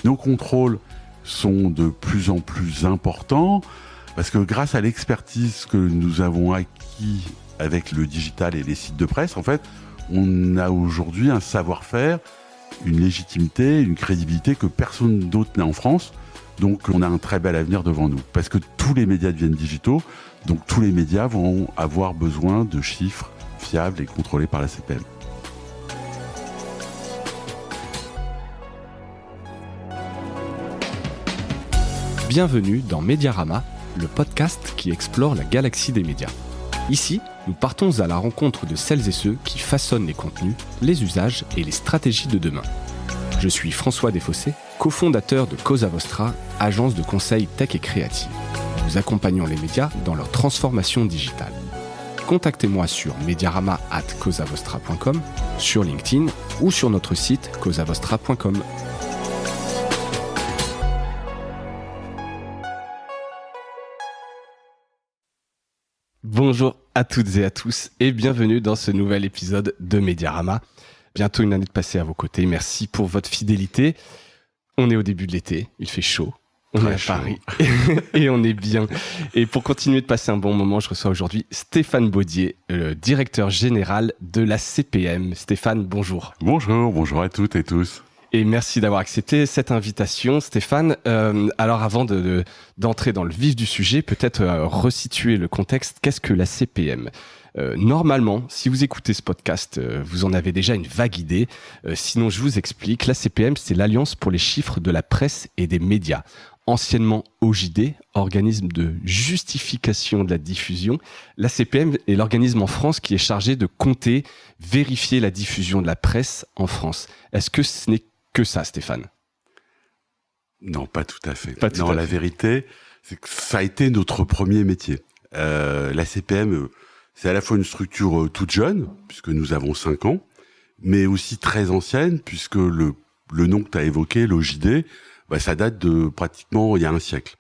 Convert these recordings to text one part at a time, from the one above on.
Nos contrôles sont de plus en plus importants parce que grâce à l'expertise que nous avons acquis avec le digital et les sites de presse, en fait, on a aujourd'hui un savoir-faire, une légitimité, une crédibilité que personne d'autre n'a en France. Donc on a un très bel avenir devant nous parce que tous les médias deviennent digitaux, donc tous les médias vont avoir besoin de chiffres fiables et contrôlés par la CPM. Bienvenue dans Mediarama, le podcast qui explore la galaxie des médias. Ici, nous partons à la rencontre de celles et ceux qui façonnent les contenus, les usages et les stratégies de demain. Je suis François Desfossés, cofondateur de Cosa Vostra, agence de conseil tech et créative. Nous accompagnons les médias dans leur transformation digitale. Contactez-moi sur mediarama@cosavostra.com, sur LinkedIn ou sur notre site cosavostra.com. Bonjour à toutes et à tous et bienvenue dans ce nouvel épisode de Mediarama. Bientôt une année de passée à vos côtés. Merci pour votre fidélité. On est au début de l'été, il fait chaud. On est à Paris et on est bien. Et pour continuer de passer un bon moment, je reçois aujourd'hui Stéphane Baudier, le directeur général de la CPM. Stéphane, bonjour. Bonjour à toutes et tous. Et merci d'avoir accepté cette invitation, Stéphane. Alors avant d'entrer dans le vif du sujet, peut-être resituer le contexte. Qu'est-ce que la CPM ? Normalement, si vous écoutez ce podcast, vous en avez déjà une vague idée. Sinon, je vous explique. La CPM, c'est l'Alliance pour les chiffres de la presse et des médias. Anciennement OJD, organisme de justification de la diffusion. La CPM est l'organisme en France qui est chargé de compter, vérifier la diffusion de la presse en France. Est-ce que ce n'est que ça, Stéphane ? Non, pas tout à fait. La vérité, c'est que ça a été notre premier métier. La CPM, c'est à la fois une structure toute jeune, puisque nous avons 5 ans, mais aussi très ancienne, puisque le nom que tu as évoqué, l'OJD, ça date de pratiquement il y a un siècle.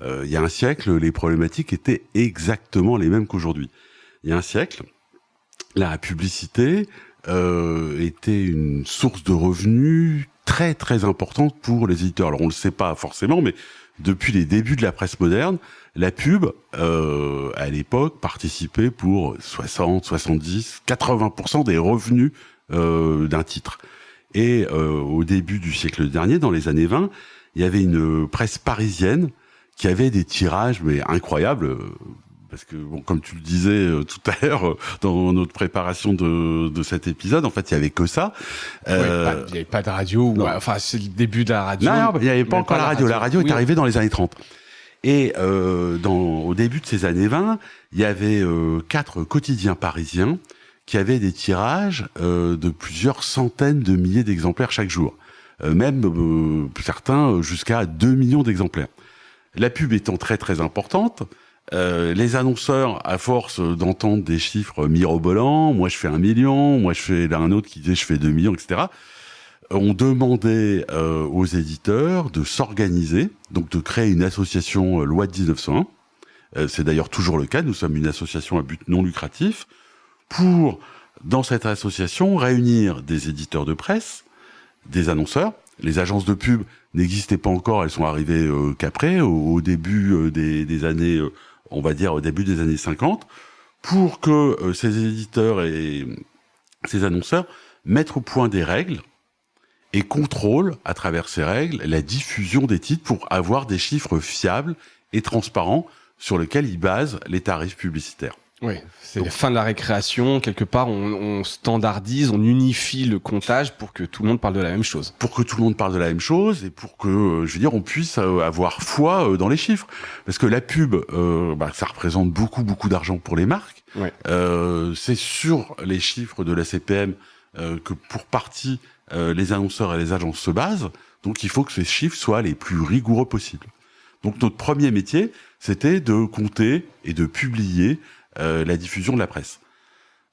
Il y a un siècle, les problématiques étaient exactement les mêmes qu'aujourd'hui. Il y a un siècle, la publicité était une source de revenus très très importante pour les éditeurs. Alors on le sait pas forcément, mais depuis les débuts de la presse moderne, la pub, à l'époque, participait pour 60, 70, 80% des revenus d'un titre. Et au début du siècle dernier, dans les années 20, il y avait une presse parisienne qui avait des tirages mais incroyables. Parce que, bon, comme tu le disais tout à l'heure dans notre préparation de cet épisode, en fait, il y avait que ça. Il n'y avait pas de radio. Enfin, c'est le début de la radio. Non, il n'y avait pas encore la radio. La radio est arrivée dans les années 30. Et au début de ces années 20, il y avait 4 quotidiens parisiens qui avaient des tirages de plusieurs centaines de milliers d'exemplaires chaque jour. Même certains jusqu'à 2 millions d'exemplaires. La pub étant très très importante, les annonceurs, à force d'entendre des chiffres mirobolants, moi je fais 1 million, moi je fais un autre qui disait je fais 2 millions, etc., ont demandé aux éditeurs de s'organiser, donc de créer une association loi de 1901. C'est d'ailleurs toujours le cas, nous sommes une association à but non lucratif, pour, dans cette association, réunir des éditeurs de presse, des annonceurs. Les agences de pub n'existaient pas encore, elles sont arrivées qu'après, au début des années, on va dire au début des années 50, pour que ces éditeurs et ces annonceurs mettent au point des règles et contrôlent, à travers ces règles, la diffusion des titres pour avoir des chiffres fiables et transparents sur lesquels ils basent les tarifs publicitaires. Oui, c'est la fin de la récréation. Quelque part, on standardise, on unifie le comptage pour que tout le monde parle de la même chose. Pour que tout le monde parle de la même chose et pour que, on puisse avoir foi dans les chiffres. Parce que la pub, ça représente beaucoup d'argent pour les marques. Ouais. C'est sur les chiffres de la CPM que pour partie les annonceurs et les agences se basent. Donc il faut que ces chiffres soient les plus rigoureux possibles. Donc notre premier métier, c'était de compter et de publier la diffusion de la presse.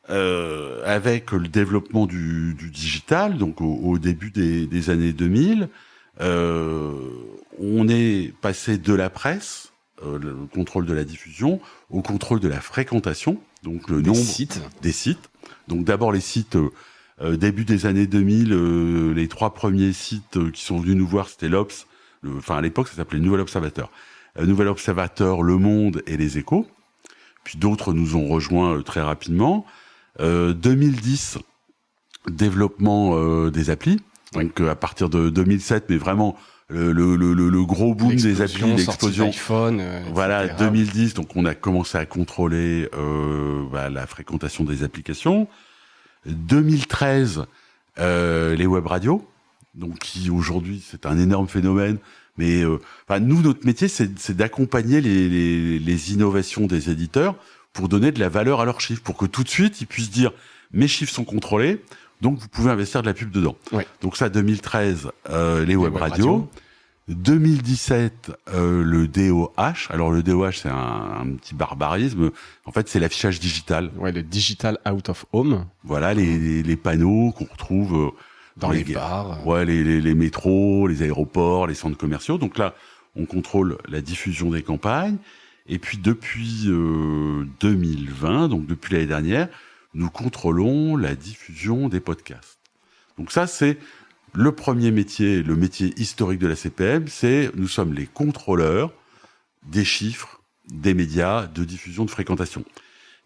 Avec le développement du digital, donc au début des années 2000, on est passé de la presse, le contrôle de la diffusion, au contrôle de la fréquentation, donc le nombre des sites. Donc d'abord les sites Début des années 2000, les 3 premiers sites qui sont venus nous voir, c'était l'Obs. À l'époque, ça s'appelait Nouvel Observateur. Nouvel Observateur, Le Monde et Les Échos. Puis d'autres nous ont rejoints très rapidement. 2010, développement des applis. Donc à partir de 2007, mais vraiment le gros boom des applis, l'explosion. iPhone, voilà, 2010. Donc on a commencé à contrôler la fréquentation des applications. 2013, les web radios, donc qui aujourd'hui c'est un énorme phénomène. Mais nous, notre métier, c'est d'accompagner les innovations des éditeurs pour donner de la valeur à leurs chiffres, pour que tout de suite ils puissent dire mes chiffres sont contrôlés, donc vous pouvez investir de la pub dedans. Ouais. Donc ça, 2013, les web radios. 2017, le DOH. Alors le DOH, c'est un petit barbarisme. En fait, c'est l'affichage digital. Ouais, le digital out of home. Voilà, les panneaux qu'on retrouve dans les bars. Ouais, les métros, les aéroports, les centres commerciaux. Donc là, on contrôle la diffusion des campagnes. Et puis depuis 2020, donc depuis l'année dernière, nous contrôlons la diffusion des podcasts. Donc ça, c'est le premier métier, le métier historique de la CPM, nous sommes les contrôleurs des chiffres, des médias, de diffusion, de fréquentation.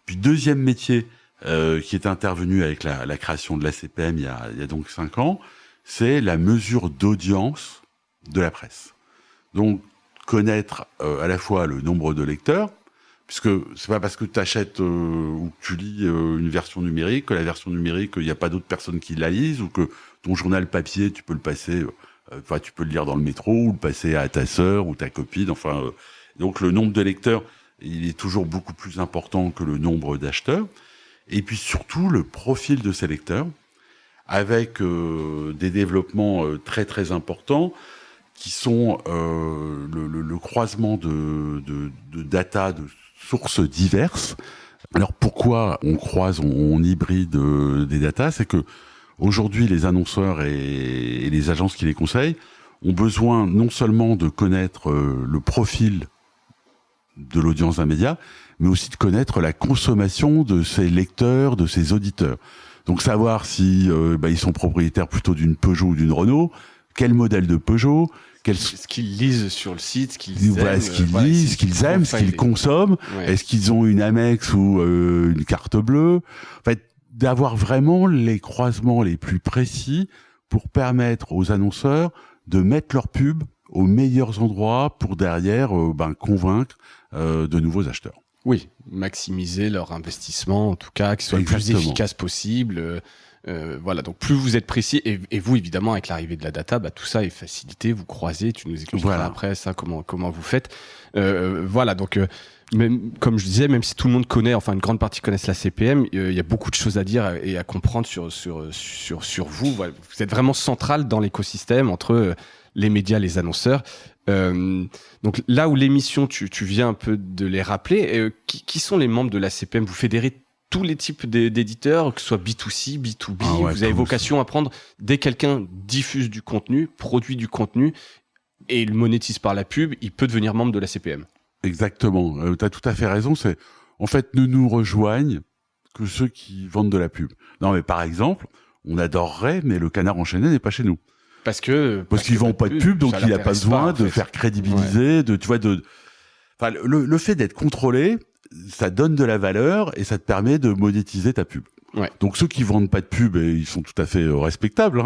Puis deuxième métier qui est intervenu avec la création de la CPM il y a donc 5 ans, c'est la mesure d'audience de la presse. Donc connaître à la fois le nombre de lecteurs, puisque c'est pas parce que tu achètes ou que tu lis une version numérique que la version numérique, il n'y a pas d'autres personnes qui la lisent, ou que ton journal papier, tu peux le passer, tu peux le lire dans le métro, ou le passer à ta sœur ou ta copine, donc le nombre de lecteurs, il est toujours beaucoup plus important que le nombre d'acheteurs. Et puis surtout, le profil de ces lecteurs, avec des développements très très importants, qui sont le croisement de data, de sources diverses. Alors pourquoi on croise, on hybride des data? C'est que aujourd'hui, les annonceurs et les agences qui les conseillent ont besoin non seulement de connaître le profil de l'audience d'un média, mais aussi de connaître la consommation de ses lecteurs, de ses auditeurs. Donc savoir si ils sont propriétaires plutôt d'une Peugeot ou d'une Renault, quel modèle de Peugeot, ce qu'ils lisent sur le site, ce qu'ils aiment, ce qu'ils aiment, ce qu'ils consomment, est-ce qu'ils ont une Amex ou une carte bleue. En fait, d'avoir vraiment les croisements les plus précis pour permettre aux annonceurs de mettre leur pub aux meilleurs endroits pour derrière convaincre de nouveaux acheteurs. Oui, maximiser leur investissement, en tout cas, qu'ils soient le plus efficace possible. Voilà, donc plus vous êtes précis, et vous, évidemment, avec l'arrivée de la data, tout ça est facilité, vous croisez, tu nous expliqueras après ça, comment vous faites. Voilà, donc même, comme je disais, même si tout le monde connaît, enfin une grande partie connaissent la CPM, il y a beaucoup de choses à dire et à comprendre sur vous. Voilà, vous êtes vraiment central dans l'écosystème entre les médias, les annonceurs. Donc là où l'émission, tu viens un peu de les rappeler, qui sont les membres de la CPM? Vous fédérez tous les types d'éditeurs, que ce soit B2C, B2B, vous avez vocation à prendre, dès quelqu'un diffuse du contenu, produit du contenu, et le monétise par la pub, il peut devenir membre de la CPM. Exactement, tu as tout à fait raison, en fait, ne nous rejoignent que ceux qui vendent de la pub. Non mais par exemple, on adorerait, mais le Canard enchaîné n'est pas chez nous. Parce qu'ils vendent pas de pub, donc il n'a pas besoin de faire crédibiliser, le fait d'être contrôlé, ça donne de la valeur et ça te permet de monétiser ta pub. Ouais. Donc ceux qui vendent pas de pub, ils sont tout à fait respectables,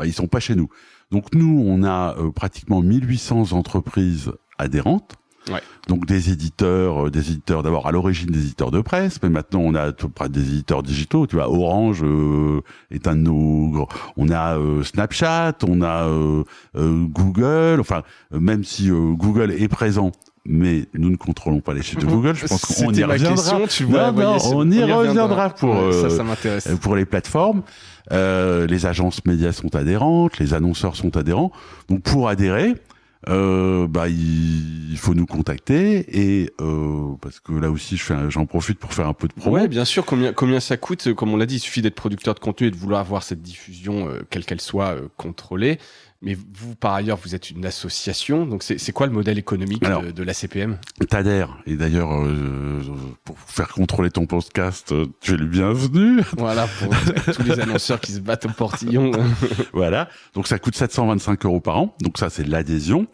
ils sont pas chez nous. Donc nous, on a pratiquement 1800 entreprises adhérentes. Ouais. Donc des éditeurs d'abord à l'origine des éditeurs de presse, mais maintenant on a des éditeurs digitaux. Tu vois, Orange est un de nos. On a Snapchat, on a Google. Enfin, même si Google est présent, mais nous ne contrôlons pas les chiffres de Google. Je pense qu'on y reviendra. On y reviendra pour ça m'intéresse. Pour les plateformes. Les agences médias sont adhérentes, les annonceurs sont adhérents. Donc pour adhérer. Il faut nous contacter et parce que là aussi j'en profite pour faire un peu de promo. Ouais, bien sûr. Combien ça coûte? Comme on l'a dit, il suffit d'être producteur de contenu et de vouloir avoir cette diffusion, quelle qu'elle soit, contrôlée. Mais vous, par ailleurs, vous êtes une association. Donc, c'est quoi le modèle économique de la CPM ? T'adhères. Et d'ailleurs, pour faire contrôler ton podcast, tu es le bienvenu. Voilà, pour tous les annonceurs qui se battent au portillon. Voilà. Donc, ça coûte 725 € par an. Donc, ça, c'est de l'adhésion.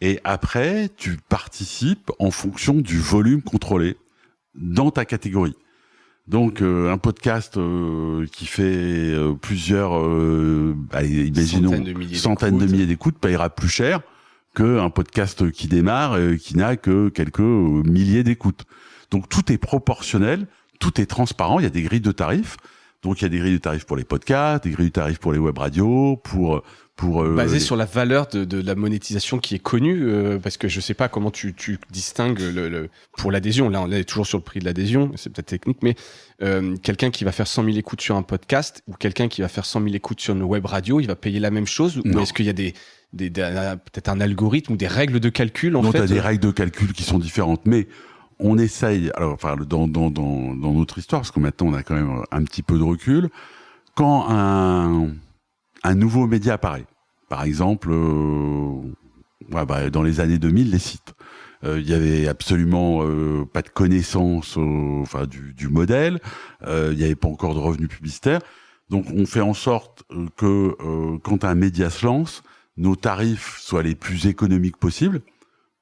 Et après, tu participes en fonction du volume contrôlé dans ta catégorie. Donc, un podcast qui fait plusieurs, imaginons, centaines de milliers d'écoutes payera plus cher qu'un podcast qui démarre qui n'a que quelques milliers d'écoutes. Donc, tout est proportionnel, tout est transparent. Il y a des grilles de tarifs. Donc, il y a des grilles de tarifs pour les podcasts, des grilles de tarifs pour les web radios, pour basé sur la valeur de la monétisation qui est connue, parce que je sais pas comment tu distingues pour l'adhésion. Là, on est toujours sur le prix de l'adhésion, c'est peut-être technique, mais quelqu'un qui va faire 100 000 écoutes sur un podcast ou quelqu'un qui va faire 100 000 écoutes sur une web radio, il va payer la même chose, ou est-ce qu'il y a peut-être un algorithme ou des règles de calcul en fait? Non, t'as des règles de calcul qui sont différentes, mais on essaye. Alors, enfin, dans notre histoire, parce que maintenant on a quand même un petit peu de recul, quand un nouveau média apparaît. Par exemple, dans les années 2000, les sites. Il y avait absolument pas de connaissance du modèle. Il n'y avait pas encore de revenus publicitaires. Donc, on fait en sorte que quand un média se lance, nos tarifs soient les plus économiques possibles.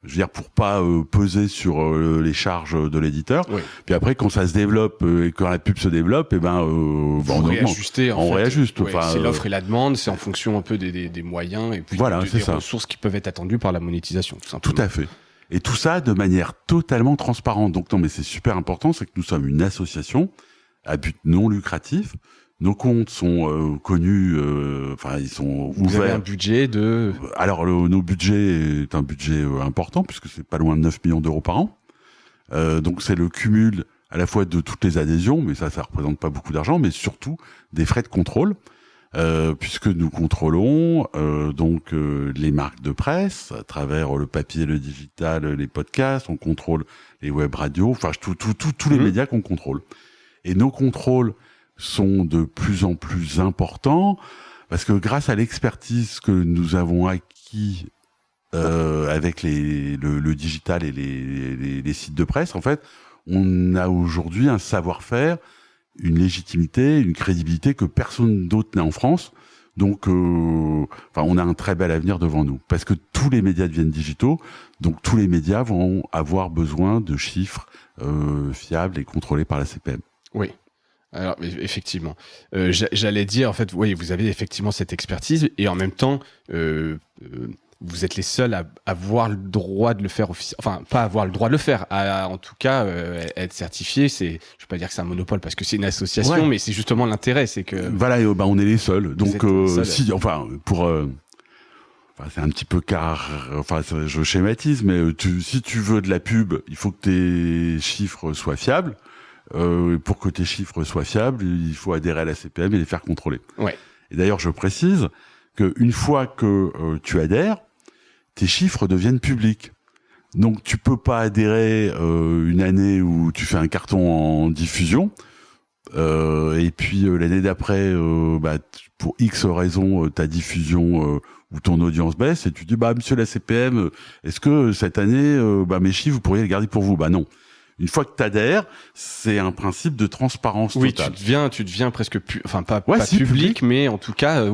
Je veux dire, pour pas peser sur les charges de l'éditeur. Oui. Puis après, quand ça se développe et quand la pub se développe, on réajuste. Ouais, c'est l'offre et la demande, c'est en fonction un peu des moyens et puis des ressources qui peuvent être attendues par la monétisation, tout simplement. Tout à fait. Et tout ça de manière totalement transparente. Donc non, mais c'est super important, c'est que nous sommes une association à but non lucratif. Nos comptes sont connus, ils sont ouverts. Vous avez un budget de... Alors, nos budgets est un budget important, puisque c'est pas loin de 9 millions d'euros par an. Donc, c'est le cumul à la fois de toutes les adhésions, mais ça représente pas beaucoup d'argent, mais surtout des frais de contrôle, puisque nous contrôlons les marques de presse, à travers le papier, le digital, les podcasts, on contrôle les web radios, enfin, tous les médias qu'on contrôle. Et nos contrôles sont de plus en plus importants parce que grâce à l'expertise que nous avons acquis avec le digital et les sites de presse, en fait, on a aujourd'hui un savoir-faire, une légitimité, une crédibilité que personne d'autre n'a en France. Donc, on a un très bel avenir devant nous parce que tous les médias deviennent digitaux. Donc, tous les médias vont avoir besoin de chiffres fiables et contrôlés par la CPM. Oui. Alors effectivement, j'allais dire en fait, oui, vous avez effectivement cette expertise et en même temps, vous êtes les seuls à avoir le droit de le faire enfin pas avoir le droit de le faire, en tout cas être certifié. Je vais pas dire que c'est un monopole parce que c'est une association, mais c'est justement l'intérêt, c'est que voilà, on est les seuls. Donc c'est un petit peu je schématise, mais si tu veux de la pub, il faut que tes chiffres soient fiables. Pour que tes chiffres soient fiables, il faut adhérer à la CPM et les faire contrôler. Ouais. Et d'ailleurs, je précise qu'une fois que tu adhères, tes chiffres deviennent publics. Donc, tu peux pas adhérer une année où tu fais un carton en diffusion, et puis l'année d'après, pour X raisons, ta diffusion ou ton audience baisse, et tu dis, monsieur la CPM, est-ce que cette année, mes chiffres, vous pourriez les garder pour vous ? Non. Une fois que t'adhères, c'est un principe de transparence totale. Oui, tu deviens presque pas public, mais en tout cas,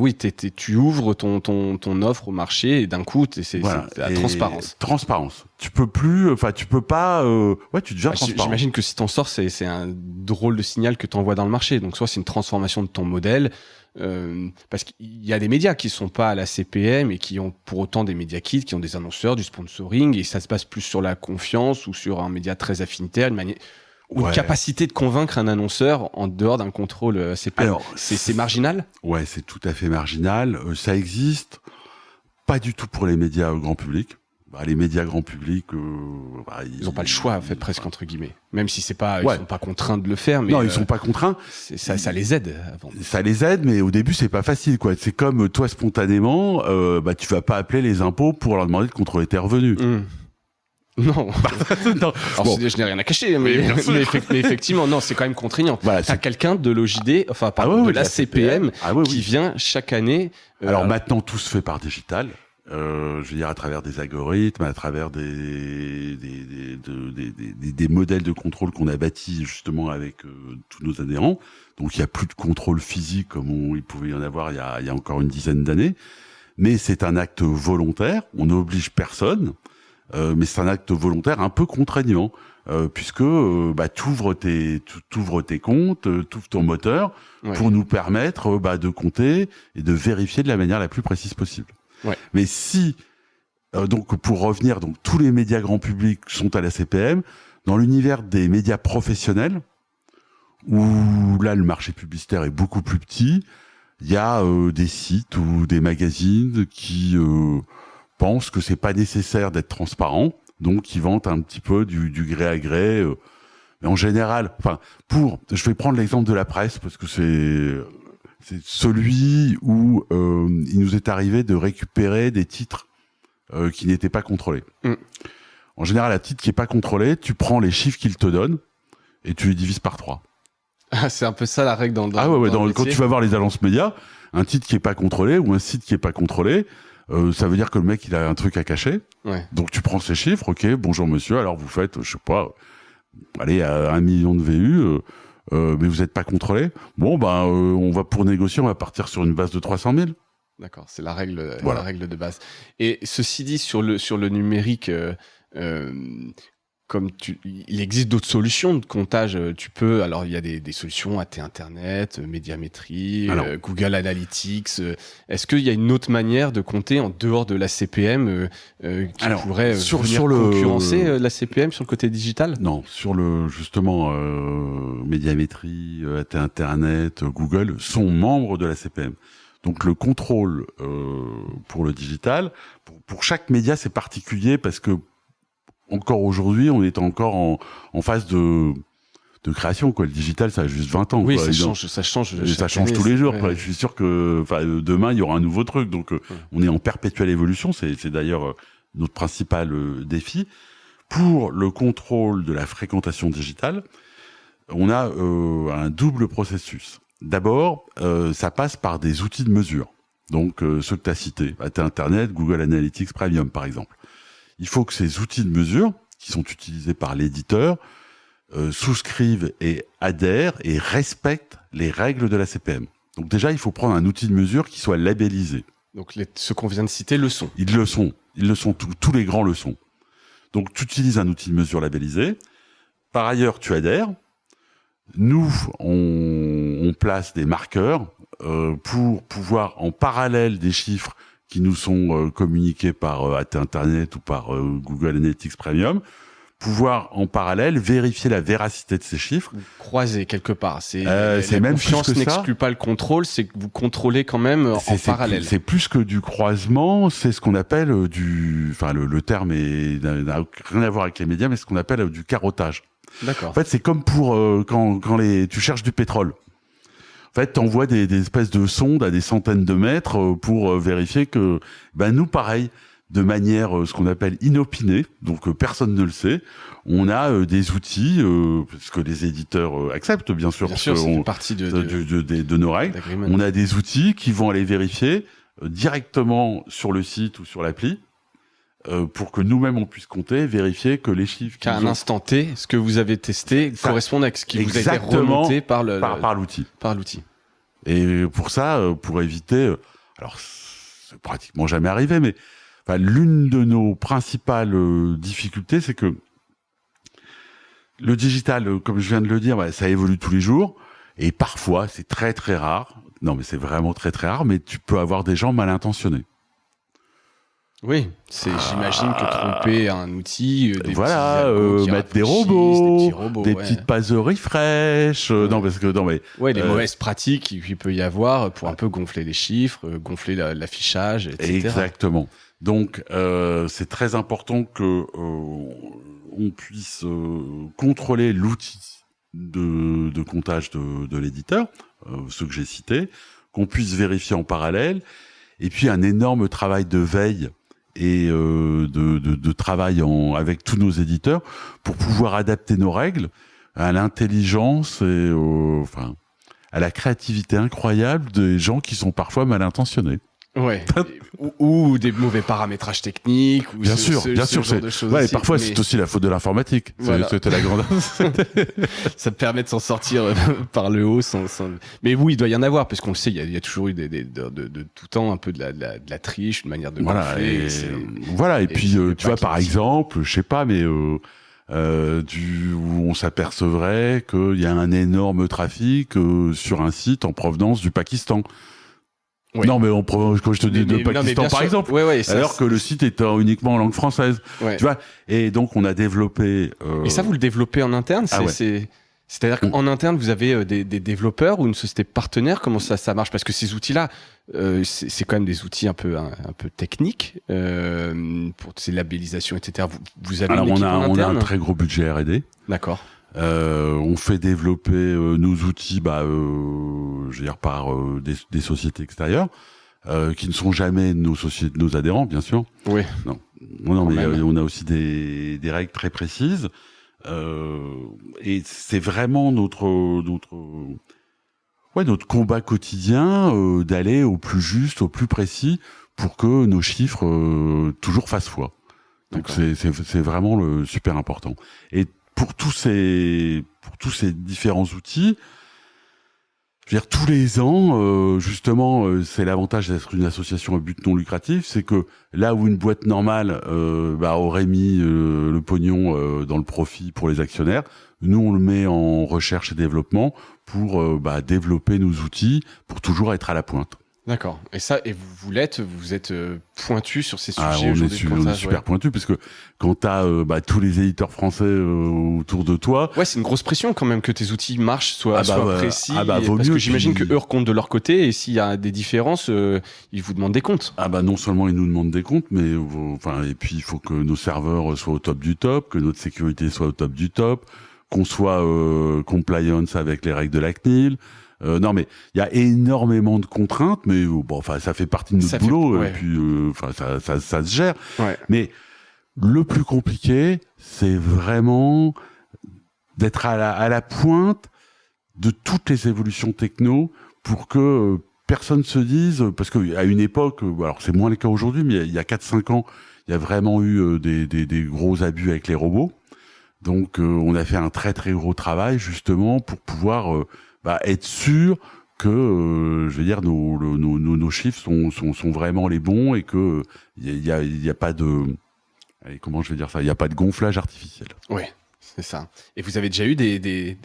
tu ouvres ton offre au marché et d'un coup, c'est la transparence. Transparence. Tu peux pas, tu deviens transparent. J'imagine que si t'en sors, c'est un drôle de signal que t'envoies dans le marché. Donc, soit c'est une transformation de ton modèle, parce qu'il y a des médias qui sont pas à la CPM et qui ont pour autant des médias kits, qui ont des annonceurs, du sponsoring, et ça se passe plus sur la confiance ou sur un média très affinitaire, une capacité de convaincre un annonceur en dehors d'un contrôle CPM. Alors, c'est marginal ? Ouais, c'est tout à fait marginal. Ça existe pas du tout pour les médias au grand public. Les médias grand public, ils ont pas le choix, en fait, presque entre guillemets. Même si ils sont pas contraints de le faire, mais non, ils sont pas contraints. Ça les aide. Avant. Ça les aide, mais au début c'est pas facile, quoi. C'est comme toi spontanément, tu vas pas appeler les impôts pour leur demander de contrôler tes revenus. Non. Non. Alors, je n'ai rien à cacher, mais effectivement, non, c'est quand même contraignant. Voilà, t'as quelqu'un de l'OJD, enfin, de la CPM, qui vient chaque année. Alors maintenant, tout se fait par digital. Je veux dire, à travers des algorithmes, à travers des modèles de contrôle qu'on a bâtis justement avec tous nos adhérents. Donc il y a plus de contrôle physique comme il pouvait y en avoir il y a encore une dizaine d'années. Mais c'est un acte volontaire. On n'oblige personne. Mais c'est un acte volontaire un peu contraignant, puisque t'ouvres tes comptes, t'ouvres ton moteur pour nous permettre de compter et de vérifier de la manière la plus précise possible. Ouais. Mais si donc pour revenir, donc tous les médias grand public sont à la CPM. Dans l'univers des médias professionnels, où là le marché publicitaire est beaucoup plus petit, il y a des sites ou des magazines qui pensent que c'est pas nécessaire d'être transparent, donc ils vantent un petit peu du gré à gré. Mais en général, je vais prendre l'exemple de la presse parce que c'est celui où il nous est arrivé de récupérer des titres qui n'étaient pas contrôlés. En général, un titre qui est pas contrôlé, tu prends les chiffres qu'il te donne et tu les divises par 3. Ah, c'est un peu ça la règle dans quand tu vas voir les agences médias, un titre qui est pas contrôlé ou un site qui est pas contrôlé, ça veut dire que le mec il a un truc à cacher. Ouais. Donc tu prends ces chiffres, ok, bonjour monsieur, alors vous faites, je sais pas, allez à 1 million de VU, mais vous êtes pas contrôlé. Bon on va pour négocier, on va partir sur une base de 300 000. D'accord, c'est la règle, la règle de base. Et ceci dit, sur le numérique, il existe d'autres solutions de comptage. Alors il y a des solutions AT Internet, Médiamétrie, Google Analytics. Est-ce qu'il y a une autre manière de compter en dehors de la CPM qui pourrait venir concurrencer la CPM sur le côté digital ? Non, sur justement Médiamétrie, AT Internet, Google sont membres de la CPM. Donc le contrôle pour le digital, pour chaque média c'est particulier parce que encore aujourd'hui, on est encore en phase de création, quoi. Le digital, ça a juste 20 ans. Oui, quoi. ça change tous les jours. Ouais. Quoi. Je suis sûr que, demain, il y aura un nouveau truc. Donc, on est en perpétuelle évolution. C'est d'ailleurs notre principal défi. Pour le contrôle de la fréquentation digitale, on a un double processus. D'abord, ça passe par des outils de mesure. Donc, ceux que tu as cités, AT Internet, Google Analytics Premium, par exemple. Il faut que ces outils de mesure, qui sont utilisés par l'éditeur, souscrivent et adhèrent et respectent les règles de la CPM. Donc déjà, il faut prendre un outil de mesure qui soit labellisé. Donc ceux qu'on vient de citer le sont. Ils le sont. Tous les grands le sont. Donc tu utilises un outil de mesure labellisé. Par ailleurs, tu adhères. Nous, on place des marqueurs pour pouvoir, en parallèle des chiffres qui nous sont communiqués par AT Internet ou par Google Analytics Premium, pouvoir en parallèle vérifier la véracité de ces chiffres. Vous croisez quelque part. La même confiance n'exclut pas le contrôle, c'est que vous contrôlez quand même en parallèle. C'est plus que du croisement, c'est ce qu'on appelle le terme n'a rien à voir avec les médias, mais ce qu'on appelle du carottage. D'accord. En fait, c'est comme pour quand tu cherches du pétrole. En fait, t'envoies des espèces de sondes à des centaines de mètres pour vérifier que, nous, pareil, de manière ce qu'on appelle inopinée, donc personne ne le sait, on a des outils, parce que les éditeurs acceptent, bien sûr, c'est une partie de nos règles. On a des outils qui vont aller vérifier directement sur le site ou sur l'appli, pour que nous-mêmes on puisse compter, vérifier que les chiffres qu'à un instant T, ce que vous avez testé correspond à ce qui vous a été remonté par l'outil. Par l'outil. Et pour ça, pour éviter, alors c'est pratiquement jamais arrivé, mais l'une de nos principales difficultés, c'est que le digital, comme je viens de le dire, ça évolue tous les jours, et parfois, c'est très très rare. Non, mais c'est vraiment très très rare, mais tu peux avoir des gens mal intentionnés. Oui, j'imagine que tromper un outil, mettre des robots, des petites pages de refresh, les mauvaises pratiques qu'il peut y avoir pour un peu gonfler les chiffres, gonfler l'affichage, etc. Exactement. Donc, c'est très important que on puisse contrôler l'outil de comptage de l'éditeur, ceux que j'ai cités, qu'on puisse vérifier en parallèle, et puis un énorme travail de veille et de travail avec tous nos éditeurs pour pouvoir adapter nos règles à l'intelligence et à la créativité incroyable des gens qui sont parfois mal intentionnés. Ouais. ou des mauvais paramétrages techniques. Ou bien sûr. Ouais, parfois, c'est aussi la faute de l'informatique. Voilà. C'était la grande. Ça te permet de s'en sortir par le haut. Mais oui, il doit y en avoir, parce qu'on le sait, il y a toujours eu de tout temps un peu de la triche, une manière de gonfler. Et puis, tu vois, par exemple, je sais pas, mais où on s'apercevrait qu'il y a un énorme trafic sur un site en provenance du Pakistan. Oui. Non, mais quand je te dis de Pakistan, par exemple, alors que le site est uniquement en langue française. Ouais. Tu vois, et donc on a développé. Et ça, vous le développez en interne, c'est-à-dire qu'en interne, vous avez des développeurs ou une société partenaire. Comment ça marche? Parce que ces outils-là, c'est quand même des outils un peu techniques pour ces labellisations, etc. Vous avez une équipe en interne? On a un très gros budget R&D. D'accord. On fait développer nos outils, je veux dire par des sociétés extérieures qui ne sont jamais nos adhérents, bien sûr. Oui. Non, mais on a aussi des règles très précises. Et c'est vraiment notre combat quotidien d'aller au plus juste, au plus précis, pour que nos chiffres toujours fassent foi. Donc c'est vraiment super important. Et pour tous ces différents outils, je veux dire, tous les ans, justement, c'est l'avantage d'être une association à but non lucratif, c'est que là où une boîte normale aurait mis le pognon dans le profit pour les actionnaires, nous on le met en recherche et développement pour développer nos outils pour toujours être à la pointe. D'accord. Et ça, vous êtes pointu sur ces sujets aujourd'hui. On est super pointu, parce que quand t'as tous les éditeurs français autour de toi. Ouais, c'est une grosse pression quand même que tes outils marchent, soient précis. Parce que j'imagine que eux recomptent de leur côté, et s'il y a des différences, ils vous demandent des comptes. Non seulement ils nous demandent des comptes, mais et puis il faut que nos serveurs soient au top du top, que notre sécurité soit au top du top, qu'on soit compliance avec les règles de la CNIL. Non, mais il y a énormément de contraintes, mais ça fait partie de notre boulot, et puis ça se gère. Ouais. Mais le plus compliqué, c'est vraiment d'être à la pointe de toutes les évolutions techno pour que personne se dise, parce qu'à une époque, alors c'est moins le cas aujourd'hui, mais il y a 4-5 ans, il y a vraiment eu des gros abus avec les robots. Donc on a fait un très très gros travail justement pour pouvoir être sûr que je veux dire nos chiffres sont vraiment les bons, et que il y a pas de comment je vais dire ça, il y a pas de gonflage artificiel. Ouais, c'est ça. Et vous avez déjà eu des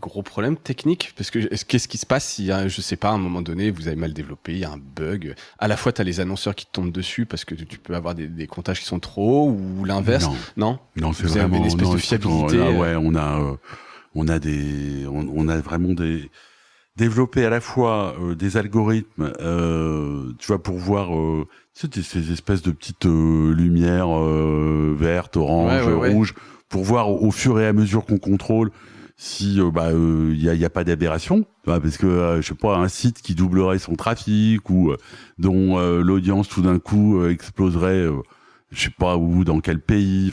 gros problèmes techniques, parce que qu'est-ce qui se passe si, je sais pas, à un moment donné vous avez mal développé, il y a un bug, à la fois tu as les annonceurs qui te tombent dessus parce que tu peux avoir des comptages qui sont trop hauts, ou l'inverse? Non, c'est vraiment une espèce de fiabilité. On a vraiment développé à la fois des algorithmes, tu vois, pour voir ces espèces de petites lumières vertes, oranges, rouges, pour voir au fur et à mesure qu'on contrôle si y a pas d'aberration, parce que je sais pas, un site qui doublerait son trafic, ou dont l'audience tout d'un coup exploserait. Je sais pas où, dans quel pays,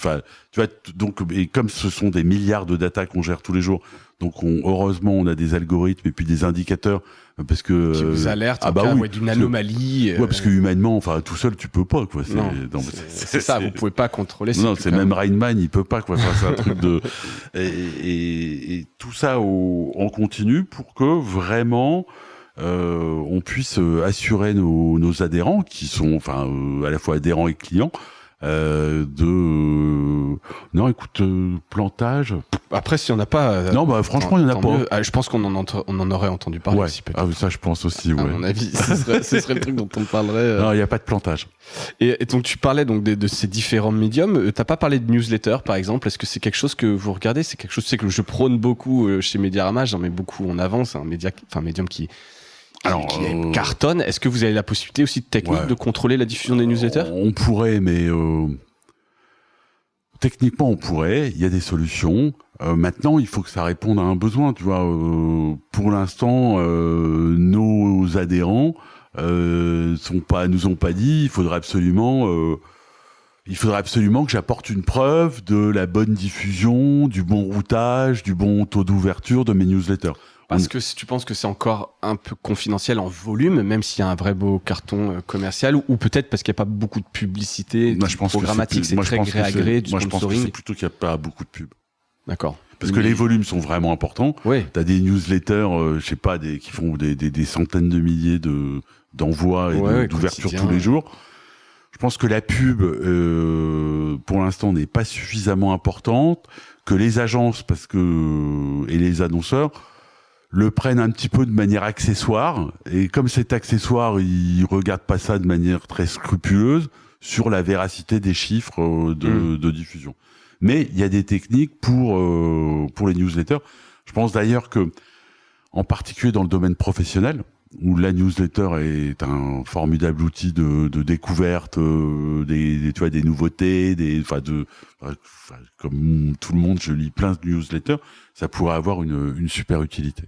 tu vois, donc, et comme ce sont des milliards de data qu'on gère tous les jours, donc heureusement on a des algorithmes et puis des indicateurs, parce que qui vous alertent d'une anomalie. Parce que humainement, tout seul tu peux pas, quoi. C'est ça, vous pouvez pas contrôler. Non, c'est même Rainman, il peut pas, quoi. C'est un truc de et tout ça en continu pour que vraiment on puisse assurer nos adhérents, qui sont à la fois adhérents et clients, non, écoute, plantage. Après, si on n'a pas. Non, franchement, il n'y en a pas. Je pense qu'on en aurait entendu parler aussi, peut-être. Ça, je pense aussi, À mon avis, ce serait le truc dont on parlerait. Non, il n'y a pas de plantage. Et donc, tu parlais donc de ces différents médiums. T'as pas parlé de newsletter, par exemple. Est-ce que c'est quelque chose que vous regardez? C'est quelque chose, que je prône beaucoup chez Mediarama. J'en mets beaucoup en avant. C'est un médium qui cartonne. Est-ce que vous avez la possibilité aussi de technique de contrôler la diffusion des newsletters? On pourrait, mais techniquement on pourrait. Il y a des solutions. Maintenant, il faut que ça réponde à un besoin. Tu vois, pour l'instant, nos adhérents nous ont pas dit, il faudrait absolument que j'apporte une preuve de la bonne diffusion, du bon routage, du bon taux d'ouverture de mes newsletters. Parce que si tu penses que c'est encore un peu confidentiel en volume, même s'il y a un vrai beau carton commercial, ou peut-être parce qu'il n'y a pas beaucoup de publicité programmatique, c'est très gré à gré, du sponsoring. Moi, je pense que c'est plutôt qu'il n'y a pas beaucoup de pub. D'accord. Parce que les volumes sont vraiment importants. Oui. T'as des newsletters, je sais pas, qui font des centaines de milliers d'envois et d'ouvertures tous les jours. Je pense que la pub, pour l'instant, n'est pas suffisamment importante, que les agences et les annonceurs le prennent un petit peu de manière accessoire, et comme c'est accessoire, ils regardent pas ça de manière très scrupuleuse sur la véracité des chiffres de diffusion. Mais il y a des techniques pour les newsletters. Je pense d'ailleurs que, en particulier dans le domaine professionnel, où la newsletter est un formidable outil de découverte des nouveautés, comme tout le monde, je lis plein de newsletters, ça pourrait avoir une super utilité.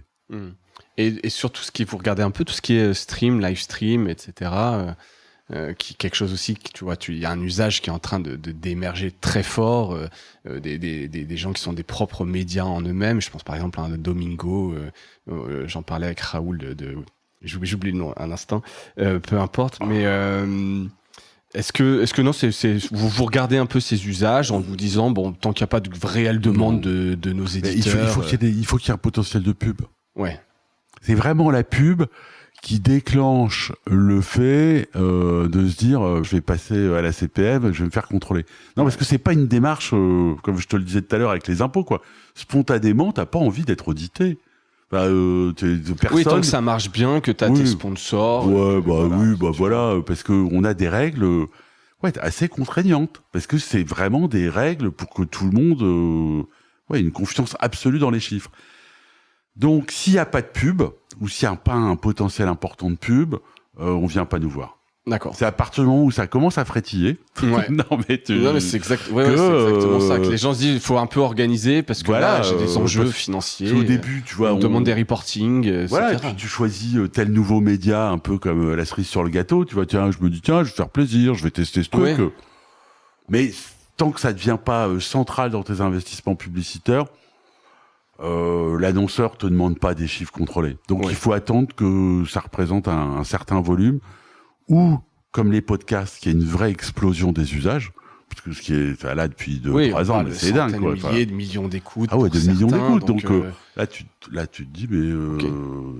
Et surtout, ce qui vous regardez un peu, tout ce qui est stream, live stream, etc., quelque chose aussi, tu vois, il y a un usage qui est en train d'émerger très fort, des gens qui sont des propres médias en eux-mêmes. Je pense par exemple à un Domingo, j'en parlais avec Raoul j'oublie le nom un instant, peu importe, mais est-ce que non, vous regardez un peu ces usages en vous disant, bon, tant qu'il n'y a pas de réelle demande de nos éditeurs... Il faut qu'il y ait un potentiel de pub. Ouais. C'est vraiment la pub qui déclenche le fait de se dire je vais passer à la CPM, je vais me faire contrôler. Non, parce que c'est pas une démarche, comme je te le disais tout à l'heure avec les impôts, quoi. Spontanément, t'as pas envie d'être audité. Personne... Oui, tant que ça marche bien, que t'as tes sponsors. Ouais, voilà, parce que on a des règles assez contraignantes, parce que c'est vraiment des règles pour que tout le monde ait une confiance absolue dans les chiffres. Donc, s'il n'y a pas de pub, ou s'il n'y a pas un potentiel important de pub, on vient pas nous voir. D'accord. C'est à partir du moment où ça commence à frétiller. Ouais. Non, mais c'est exactement ça. Que les gens se disent, il faut un peu organiser parce que là, j'ai des enjeux financiers. Au début, tu vois, on demande des reportings. Voilà, et puis tu choisis tel nouveau média, un peu comme la cerise sur le gâteau. Tu vois, je me dis, je vais faire plaisir, je vais tester ce truc. Mais tant que ça ne devient pas central dans tes investissements publicitaires, l'annonceur te demande pas des chiffres contrôlés. Donc il faut attendre que ça représente un certain volume, ou comme les podcasts, qu'il y ait une vraie explosion des usages, parce que ce qui est là depuis 2-3 ans, c'est dingue, quoi. Milliers de millions d'écoutes. Ah ouais, de millions d'écoutes. Donc là tu te dis, mais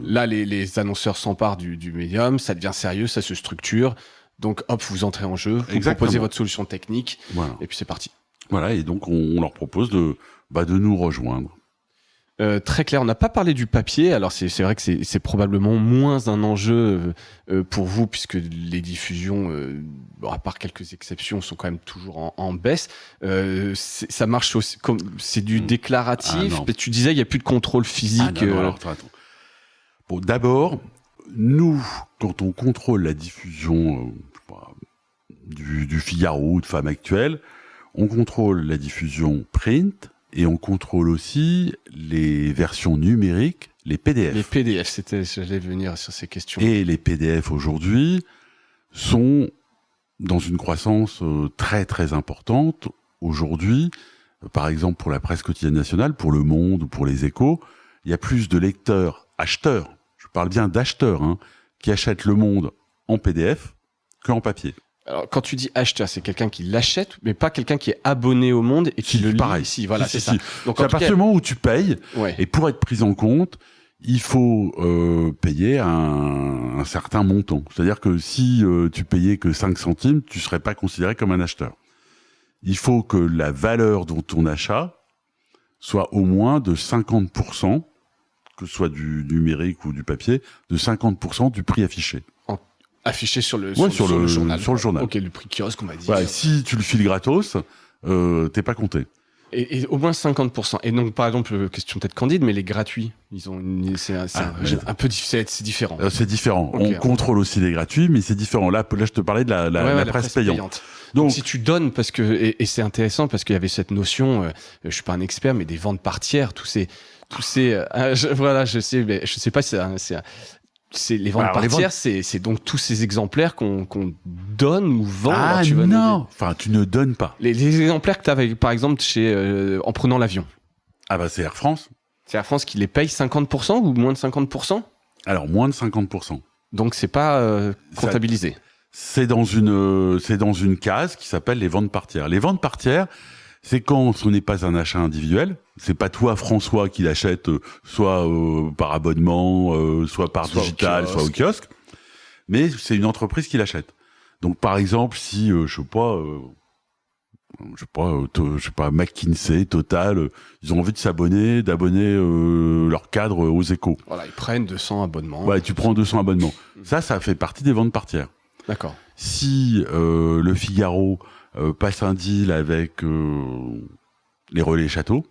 là les annonceurs s'emparent du médium, ça devient sérieux, ça se structure. Donc hop, vous entrez en jeu, vous proposez votre solution technique, et puis c'est parti. Voilà, et donc on leur propose de nous rejoindre. Très clair, on n'a pas parlé du papier, alors c'est vrai que c'est probablement moins un enjeu pour vous, puisque les diffusions, à part quelques exceptions, sont quand même toujours en baisse. Ça marche aussi, comme c'est du déclaratif, tu disais il n'y a plus de contrôle physique. Alors, attends. Bon, d'abord, nous, quand on contrôle la diffusion du Figaro ou de Femmes Actuelles, on contrôle la diffusion print, et on contrôle aussi les versions numériques, les PDF. Les PDF, j'allais venir sur ces questions. Et les PDF aujourd'hui sont dans une croissance très très importante. Aujourd'hui, par exemple pour la presse quotidienne nationale, pour Le Monde ou pour Les Échos, il y a plus de lecteurs, acheteurs, je parle bien d'acheteurs, qui achètent Le Monde en PDF qu'en papier. Alors, quand tu dis acheteur, c'est quelqu'un qui l'achète, mais pas quelqu'un qui est abonné au Monde et qui le lit. Pareil. Ici, voilà, c'est ça. Donc, à partir du moment où tu payes, et pour être pris en compte, il faut payer un certain montant. C'est-à-dire que si tu payais que 5 centimes, tu serais pas considéré comme un acheteur. Il faut que la valeur de ton achat soit au moins de 50%, que ce soit du numérique ou du papier, de 50% du prix affiché. Affiché sur le journal. Sur le journal. Ok, le prix kiosque, on va dire. Ouais, si tu le files gratos, t'es pas compté. Et au moins 50%. Et donc, par exemple, question peut-être candide, mais les gratuits, ils ont c'est un peu c'est différent. C'est différent. On contrôle aussi les gratuits, mais c'est différent. Là, je te parlais de la presse payante. Donc, si tu donnes, parce que et c'est intéressant parce qu'il y avait cette notion, je suis pas un expert, mais des ventes par tiers, tous ces voilà, je sais pas si c'est les ventes partir, c'est donc tous ces exemplaires qu'on donne ou vend. Ah non, enfin tu ne donnes pas. Les exemplaires que tu avais, par exemple, en prenant l'avion. Ah bah c'est Air France. C'est Air France qui les paye 50% ou moins de 50%? Alors moins de 50%. Donc c'est pas comptabilisé. C'est dans une case qui s'appelle les ventes partières. Les ventes partières, c'est quand ce n'est pas un achat individuel. C'est pas toi, François, qui l'achète soit par abonnement, soit par digital, soit au kiosque. Mais c'est une entreprise qui l'achète. Donc, par exemple, si je sais pas, McKinsey, Total, ils ont envie d'abonner leur cadre aux Échos. Voilà, ils prennent 200 abonnements. Ouais, tu prends 200 abonnements. Ça fait partie des ventes partières. D'accord. Si le Figaro passe un deal avec les relais Château,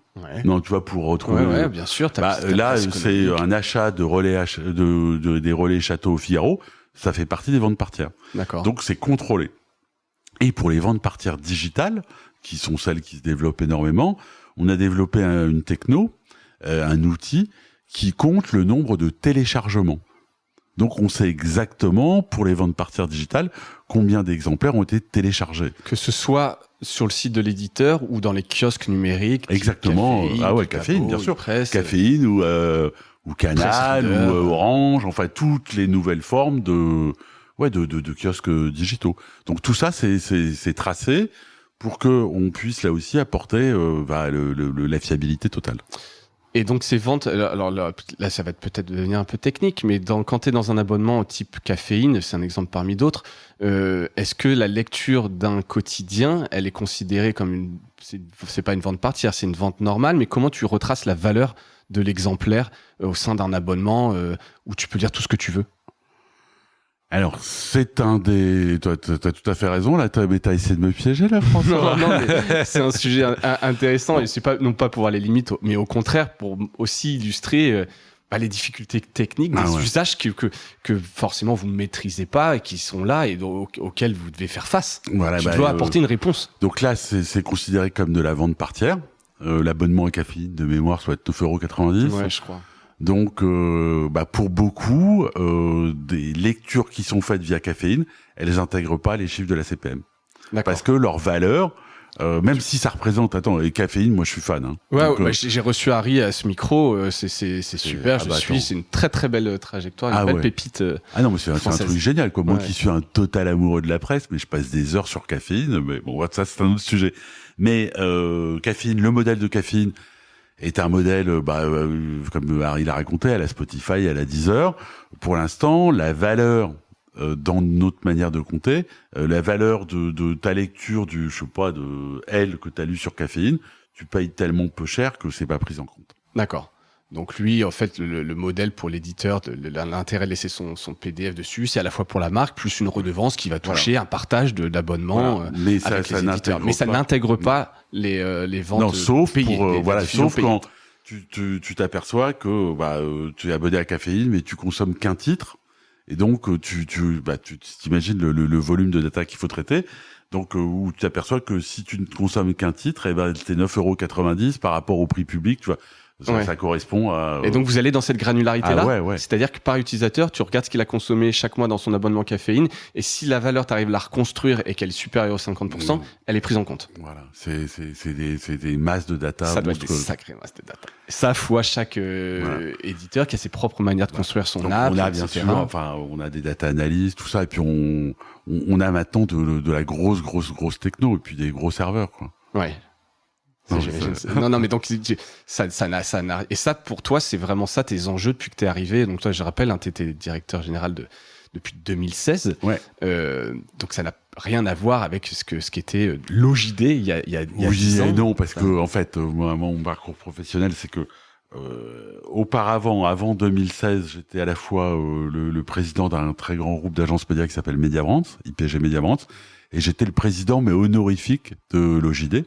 non, tu vois, pour retrouver. Ouais, bien sûr. Là, c'est un achat de relais des relais Château au Figaro. Ça fait partie des ventes partières. D'accord. Donc c'est contrôlé. Et pour les ventes partières digitales, qui sont celles qui se développent énormément, on a développé une techno, un outil qui compte le nombre de téléchargements. Donc on sait exactement, pour les ventes partières digitales, combien d'exemplaires ont été téléchargés. Que ce soit sur le site de l'éditeur ou dans les kiosques numériques. Exactement. Caféine, bien sûr. Presse, Caféine ou Canal ou Orange, enfin toutes les nouvelles formes de kiosques digitaux. Donc tout ça, c'est tracé pour que on puisse là aussi apporter la fiabilité totale. Et donc ces ventes, alors là ça va peut-être devenir un peu technique, mais quand tu es dans un abonnement type caféine, c'est un exemple parmi d'autres, est-ce que la lecture d'un quotidien, elle est considérée comme c'est pas une vente partière, c'est une vente normale, mais comment tu retraces la valeur de l'exemplaire au sein d'un abonnement où tu peux lire tout ce que tu veux? Alors, c'est toi, t'as tout à fait raison, là, t'as essayé de me piéger, là, François. Non, mais c'est un sujet intéressant, et c'est pas, non pas pour voir les limites, mais au contraire, pour aussi illustrer, les difficultés techniques, des usages que forcément vous ne maîtrisez pas et qui sont là et auxquels vous devez faire face. Voilà, tu dois apporter une réponse. Donc là, c'est considéré comme de la vente partière. L'abonnement à caféine de mémoire soit 9,90 €. Ouais, je crois. Donc, pour beaucoup, des lectures qui sont faites via caféine, elles intègrent pas les chiffres de la CPM. D'accord. Parce que leur valeur, même si ça représente, et caféine, moi je suis fan. Hein. Donc, j'ai reçu Harry à ce micro, c'est super, c'est une très très belle trajectoire, une belle pépite. Non, mais c'est un truc génial, quoi. Moi qui suis un total amoureux de la presse, mais je passe des heures sur caféine, mais bon, ça c'est un autre sujet. Mais caféine, le modèle de caféine est un modèle, comme Harry l'a raconté, à la Spotify, à la Deezer. Pour l'instant, la valeur dans notre manière de compter, la valeur de ta lecture de L que tu as lu sur caféine, tu payes tellement peu cher que c'est pas pris en compte. D'accord. Donc lui, en fait, le modèle pour l'éditeur, l'intérêt de laisser son PDF dessus, c'est à la fois pour la marque, plus une redevance qui va toucher un partage d'abonnements avec les éditeurs. Mais ça n'intègre pas les ventes. Non, sauf payées, sauf quand tu t'aperçois que tu es abonné à caféine, mais tu consommes qu'un titre. Et donc, tu t'imagines le volume de data qu'il faut traiter. Donc, où tu t'aperçois que si tu ne consommes qu'un titre, t'es 9,90 € par rapport au prix public, tu vois. Ça correspond à... Et donc, vous allez dans cette granularité-là. Ouais. C'est-à-dire que par utilisateur, tu regardes ce qu'il a consommé chaque mois dans son abonnement caféine. Et si la valeur, t'arrives à la reconstruire et qu'elle est supérieure aux 50%, elle est prise en compte. Voilà. C'est des masses de data. Ça doit être des sacrées masses de data. Ça, fois chaque éditeur qui a ses propres manières de construire son app, on a, etc. bien sûr, on a des data analysts, tout ça. Et puis, on a maintenant de la grosse techno et puis des gros serveurs, quoi. Ouais. Non, mais donc ça n'a et ça pour toi c'est vraiment ça tes enjeux depuis que t'es arrivé. Donc toi je rappelle, t'étais directeur général depuis 2016. Ouais. Donc ça n'a rien à voir avec ce qu'était Logid il y a 10 ans. Non, parce que en fait moi, mon parcours professionnel c'est que auparavant, avant 2016, j'étais à la fois le président d'un très grand groupe d'agences médias qui s'appelle Mediabrands, IPG Mediabrands, et j'étais le président mais honorifique de Logid.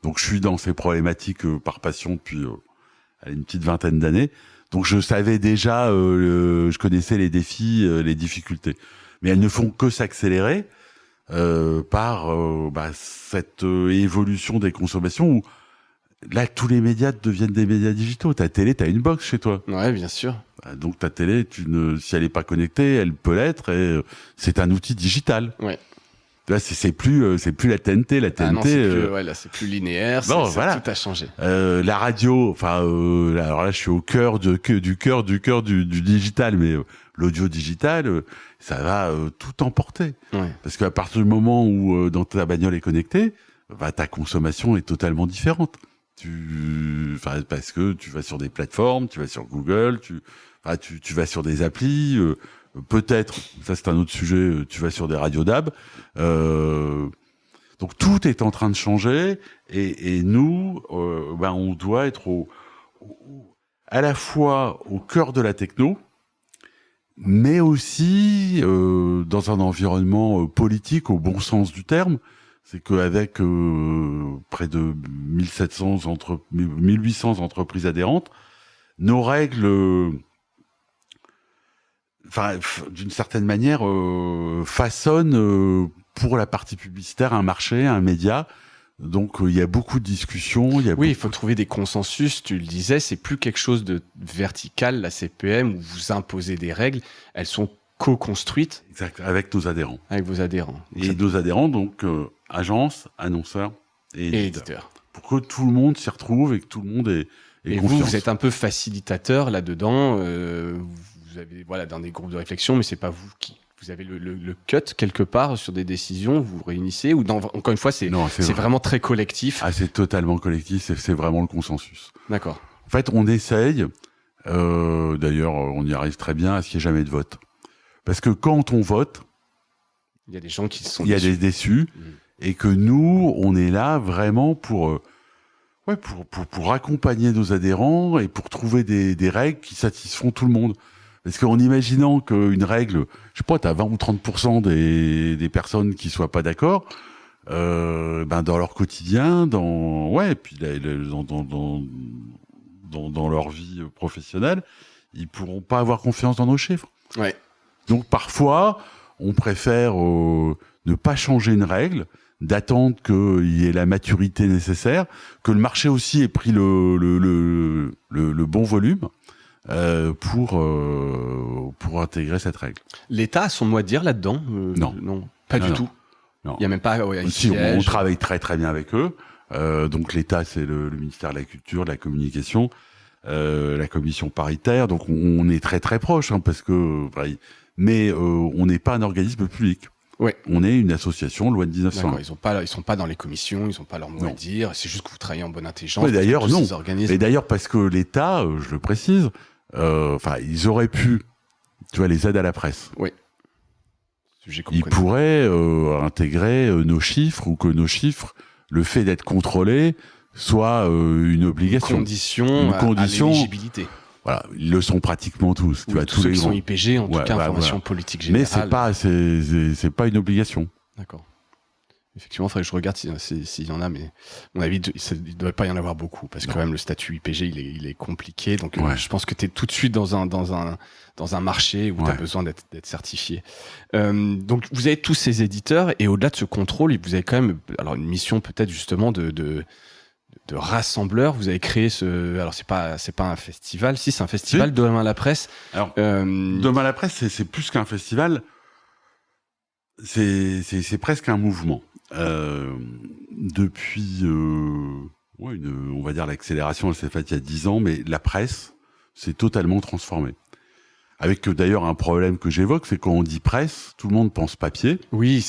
Donc je suis dans ces problématiques par passion depuis une petite vingtaine d'années. Donc je savais déjà, je connaissais les défis, les difficultés. Mais elles ne font que s'accélérer par cette évolution des consommations où là, tous les médias deviennent des médias digitaux. Ta télé, t'as une box chez toi. Ouais, bien sûr. Donc ta télé, si elle est pas connectée, elle peut l'être, et c'est un outil digital. Ouais. Là, c'est plus la TNT. La TNT, non, c'est plus linéaire. Bon, voilà. Tout a changé. La radio, alors là, je suis au cœur du digital, mais l'audio digital, ça va tout emporter. Ouais. Parce qu'à partir du moment où dans ta bagnole est connectée, ta consommation est totalement différente. Parce que tu vas sur des plateformes, tu vas sur Google, tu vas sur des applis. Peut-être, ça c'est un autre sujet, tu vas sur des radios DAB. Donc tout est en train de changer et nous, on doit être à la fois au cœur de la techno, mais aussi dans un environnement politique au bon sens du terme. C'est qu'avec près de 1800 entreprises adhérentes, nos règles... d'une certaine manière, façonne pour la partie publicitaire un marché, un média. Donc, il y a beaucoup de discussions. Il faut trouver des consensus. Tu le disais, c'est plus quelque chose de vertical, la CPM, où vous imposez des règles. Elles sont co-construites. Exact, avec nos adhérents. Avec vos adhérents. Et nos adhérents, donc, agences, annonceurs et éditeurs. Pour que tout le monde s'y retrouve et que tout le monde ait confiance. Vous êtes un peu facilitateur là-dedans. Vous avez dans des groupes de réflexion, mais c'est pas vous vous avez le cut quelque part sur des décisions, vous vous réunissez ou encore une fois c'est vraiment très collectif. Ah, c'est totalement collectif, c'est vraiment le consensus. D'accord. En fait, on essaye, d'ailleurs, on y arrive très bien à ce qu'il n'y ait jamais de vote, parce que quand on vote, il y a des gens qui sont il y a des déçus et que nous, on est là vraiment pour accompagner nos adhérents et pour trouver des règles qui satisfont tout le monde. Parce qu'en imaginant qu'une règle, je sais pas, t'as 20 ou 30% des personnes qui soient pas d'accord, dans leur quotidien, dans leur vie professionnelle, ils pourront pas avoir confiance dans nos chiffres. Ouais. Donc parfois, on préfère ne pas changer une règle, d'attendre qu'il y ait la maturité nécessaire, que le marché aussi ait pris le bon volume. Pour intégrer cette règle. L'État a son mot à dire là-dedans Non, pas du tout. Non. Il y a même pas. On travaille très très bien avec eux. Donc l'État, c'est le ministère de la Culture, de la Communication, la commission paritaire. Donc on est très très proche, parce que mais on n'est pas un organisme public. Ouais. On est une association loi de 1901. Ils sont pas dans les commissions, ils ont pas leur mot à dire. C'est juste que vous travaillez en bonne intelligence. Mais d'ailleurs, non. Et d'ailleurs, parce que l'État, je le précise, ils auraient pu, les aides à la presse. Oui. Ils pourraient intégrer nos chiffres, ou que nos chiffres, le fait d'être contrôlés, soit une obligation. Une condition à l'éligibilité. Voilà, ils le sont pratiquement tous. Tous ceux qui sont IPG, en tout cas, information politique générale. Mais c'est pas une obligation. D'accord. Effectivement, il faudrait que je regarde s'il y en a, mais à mon avis, il ne devrait pas y en avoir beaucoup, parce que quand même, le statut IPG, il est compliqué. Donc, je pense que tu es tout de suite dans un marché où tu as besoin d'être certifié. Donc, vous avez tous ces éditeurs, et au-delà de ce contrôle, vous avez quand même une mission peut-être justement de rassembleur. Vous avez créé alors c'est pas un festival, c'est un festival, Demain à la presse. Alors Demain à la presse, c'est plus qu'un festival, c'est presque un mouvement. Depuis on va dire l'accélération, elle s'est faite il y a 10 ans, mais la presse s'est totalement transformée. Avec d'ailleurs un problème que j'évoque, c'est quand on dit presse, tout le monde pense papier. Oui,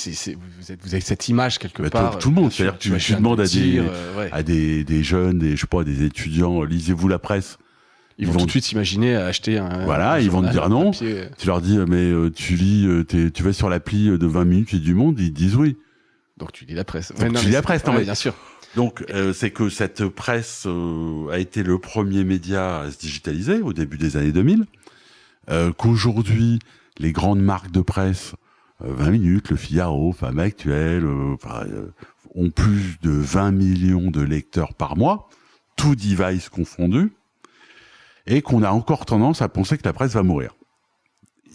vous avez cette image quelque part. Tout le monde, c'est-à-dire que tu demandes à des jeunes, des étudiants, lisez-vous la presse. Ils vont tout de suite s'imaginer à acheter un. Voilà, ils vont te dire non. Papier. Tu leur dis, mais tu lis, tu vas sur l'appli de 20 minutes, il y a du monde, ils disent oui. Donc tu lis la presse. Tu lis la presse, bien sûr. Donc c'est que cette presse a été le premier média à se digitaliser au début des années 2000. Qu'aujourd'hui, les grandes marques de presse, 20 minutes, Le Figaro, Femme Actuelle, ont plus de 20 millions de lecteurs par mois, tout device confondu, et qu'on a encore tendance à penser que la presse va mourir,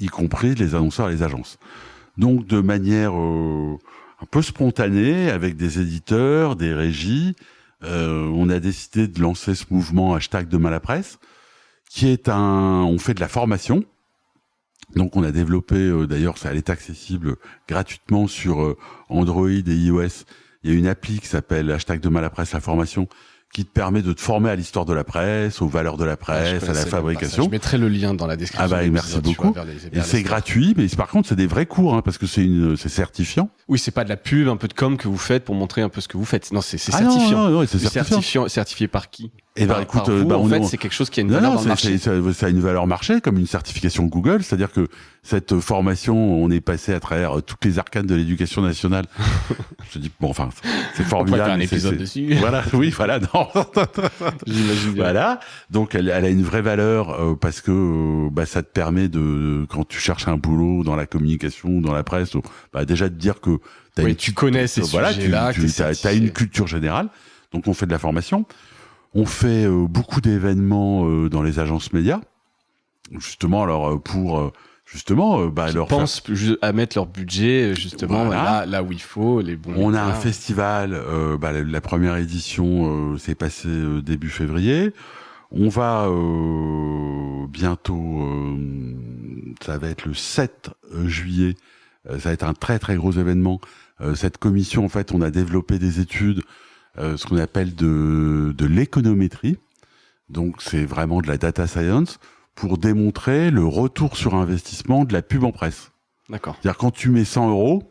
y compris les annonceurs et les agences. Donc, de manière un peu spontanée, avec des éditeurs, des régies, on a décidé de lancer ce mouvement hashtag Demain la presse, qui est on fait de la formation. Donc on a développé, d'ailleurs elle est accessible gratuitement sur Android et iOS. Il y a une appli qui s'appelle hashtag Demain la presse, la formation, qui te permet de te former à l'histoire de la presse, aux valeurs de la presse, à la fabrication. Je mettrai le lien dans la description. Ah bah merci beaucoup. Et c'est gratuit, mais par contre c'est des vrais cours, hein, parce que c'est certifiant. Oui, c'est pas de la pub, un peu de com que vous faites pour montrer un peu ce que vous faites. Non, c'est certifiant. Non, c'est certifiant. Certifié par qui? Et ben écoute, en fait, c'est quelque chose qui a une valeur dans le marché. Ça a une valeur marché, comme une certification Google, c'est-à-dire que cette formation, on est passé à travers toutes les arcanes de l'éducation nationale. Je dis bon, enfin, c'est formidable. On pourrait faire un épisode dessus. Voilà, oui, voilà, non. J'imagine bien. Voilà, donc elle a une vraie valeur parce que ça te permet quand tu cherches un boulot dans la communication ou dans la presse, déjà de dire que tu connais ces sujets-là, t'as une culture générale. Donc on fait de la formation. On fait beaucoup d'événements dans les agences médias, justement. Alors pour leur pensent à mettre leur budget justement là où il faut, les bons. On a un festival. La première édition s'est passée début février. On va bientôt. Ça va être le 7 juillet. Ça va être un très très gros événement. Cette commission, en fait, on a développé des études. Ce qu'on appelle de l'économétrie. Donc, c'est vraiment de la data science pour démontrer le retour sur investissement de la pub en presse. D'accord. C'est-à-dire, quand tu mets 100 €,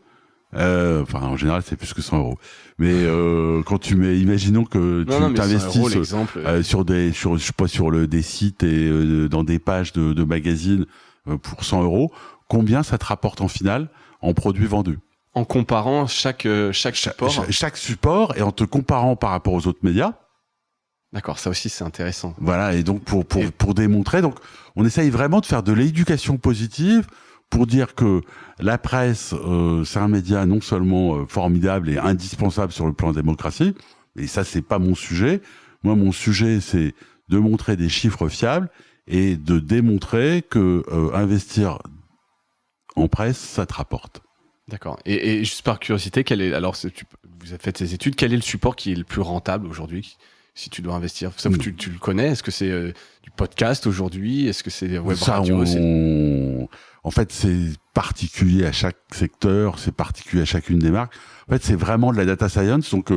en général, c'est plus que 100 €. Mais quand tu mets, imaginons que tu t'investisses sur des sites et dans des pages de magazines pour 100 €, combien ça te rapporte en finale en produits vendus? En comparant chaque support. Chaque support et en te comparant par rapport aux autres médias. D'accord, ça aussi c'est intéressant. Voilà, et donc pour démontrer, donc on essaye vraiment de faire de l'éducation positive pour dire que la presse, c'est un média non seulement formidable et indispensable sur le plan de démocratie, et ça c'est pas mon sujet. Moi mon sujet c'est de montrer des chiffres fiables et de démontrer que investir en presse, ça te rapporte. D'accord. Et juste par curiosité, vous avez fait ces études, quel est le support qui est le plus rentable aujourd'hui si tu dois investir? Ça, tu le connais? Est-ce que c'est du podcast aujourd'hui? Est-ce que c'est web radio? En fait, c'est particulier à chaque secteur, c'est particulier à chacune des marques. En fait, c'est vraiment de la data science. Donc,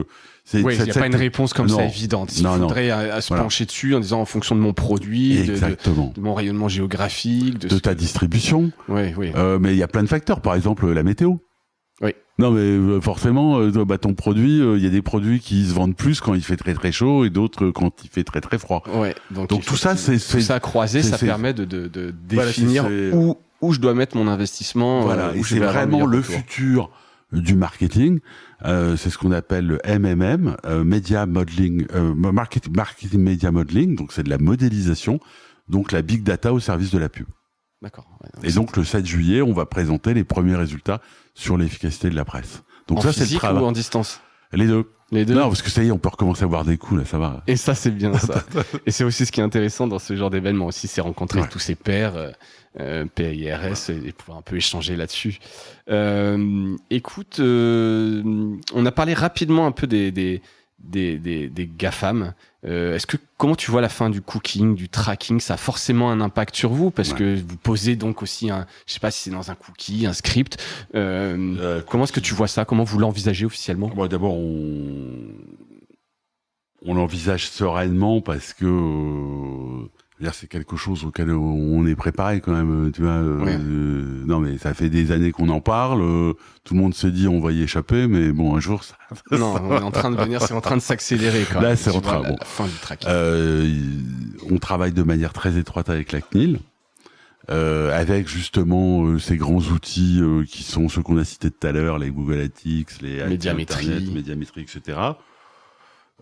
il n'y a pas une réponse comme ça évidente. Il faudrait se pencher dessus en disant en fonction de mon produit, de mon rayonnement géographique, de ta distribution. Oui. Mais il y a plein de facteurs. Par exemple, la météo. Oui. Non, mais forcément, ton produit, il y a des produits qui se vendent plus quand il fait très très chaud et d'autres quand il fait très très froid. Ouais. Donc tout ça, c'est ça croisé, ça permet de définir où je dois mettre mon investissement. Voilà. Et c'est vraiment le futur du marketing. C'est ce qu'on appelle le MMM, Media Modeling, Marketing Media Modeling. Donc c'est de la modélisation. Donc la big data au service de la pub. D'accord. Ouais, et donc le 7 juillet, on va présenter les premiers résultats sur l'efficacité de la presse. Donc en ça, c'est le travail. Ou en distance? Les deux. Les deux. Non, parce que ça y est, on peut recommencer à boire des coups, là, ça va. Et ça, c'est bien ça. Et c'est aussi ce qui est intéressant dans ce genre d'événement aussi, c'est rencontrer tous ces pairs, PIRS, et pouvoir un peu échanger là-dessus. Écoute, on a parlé rapidement un peu des GAFAM. Comment tu vois la fin du cooking, du tracking? Ça a forcément un impact sur vous parce que vous posez donc aussi je sais pas si c'est dans un cookie, un script. Comment est-ce que tu vois ça? Comment vous l'envisagez officiellement? D'abord, on l'envisage sereinement parce que c'est quelque chose auquel on est préparé quand même, tu vois. Non, mais ça fait des années qu'on en parle. Tout le monde se dit on va y échapper, mais bon, un jour, ça. Non, on est en train de venir, c'est en train de s'accélérer quand même. Là, c'est en train. La fin du tracking. On travaille de manière très étroite avec la CNIL, avec justement ces grands outils qui sont ceux qu'on a cités tout à l'heure, les Google Analytics, les Médiamétrie, etc.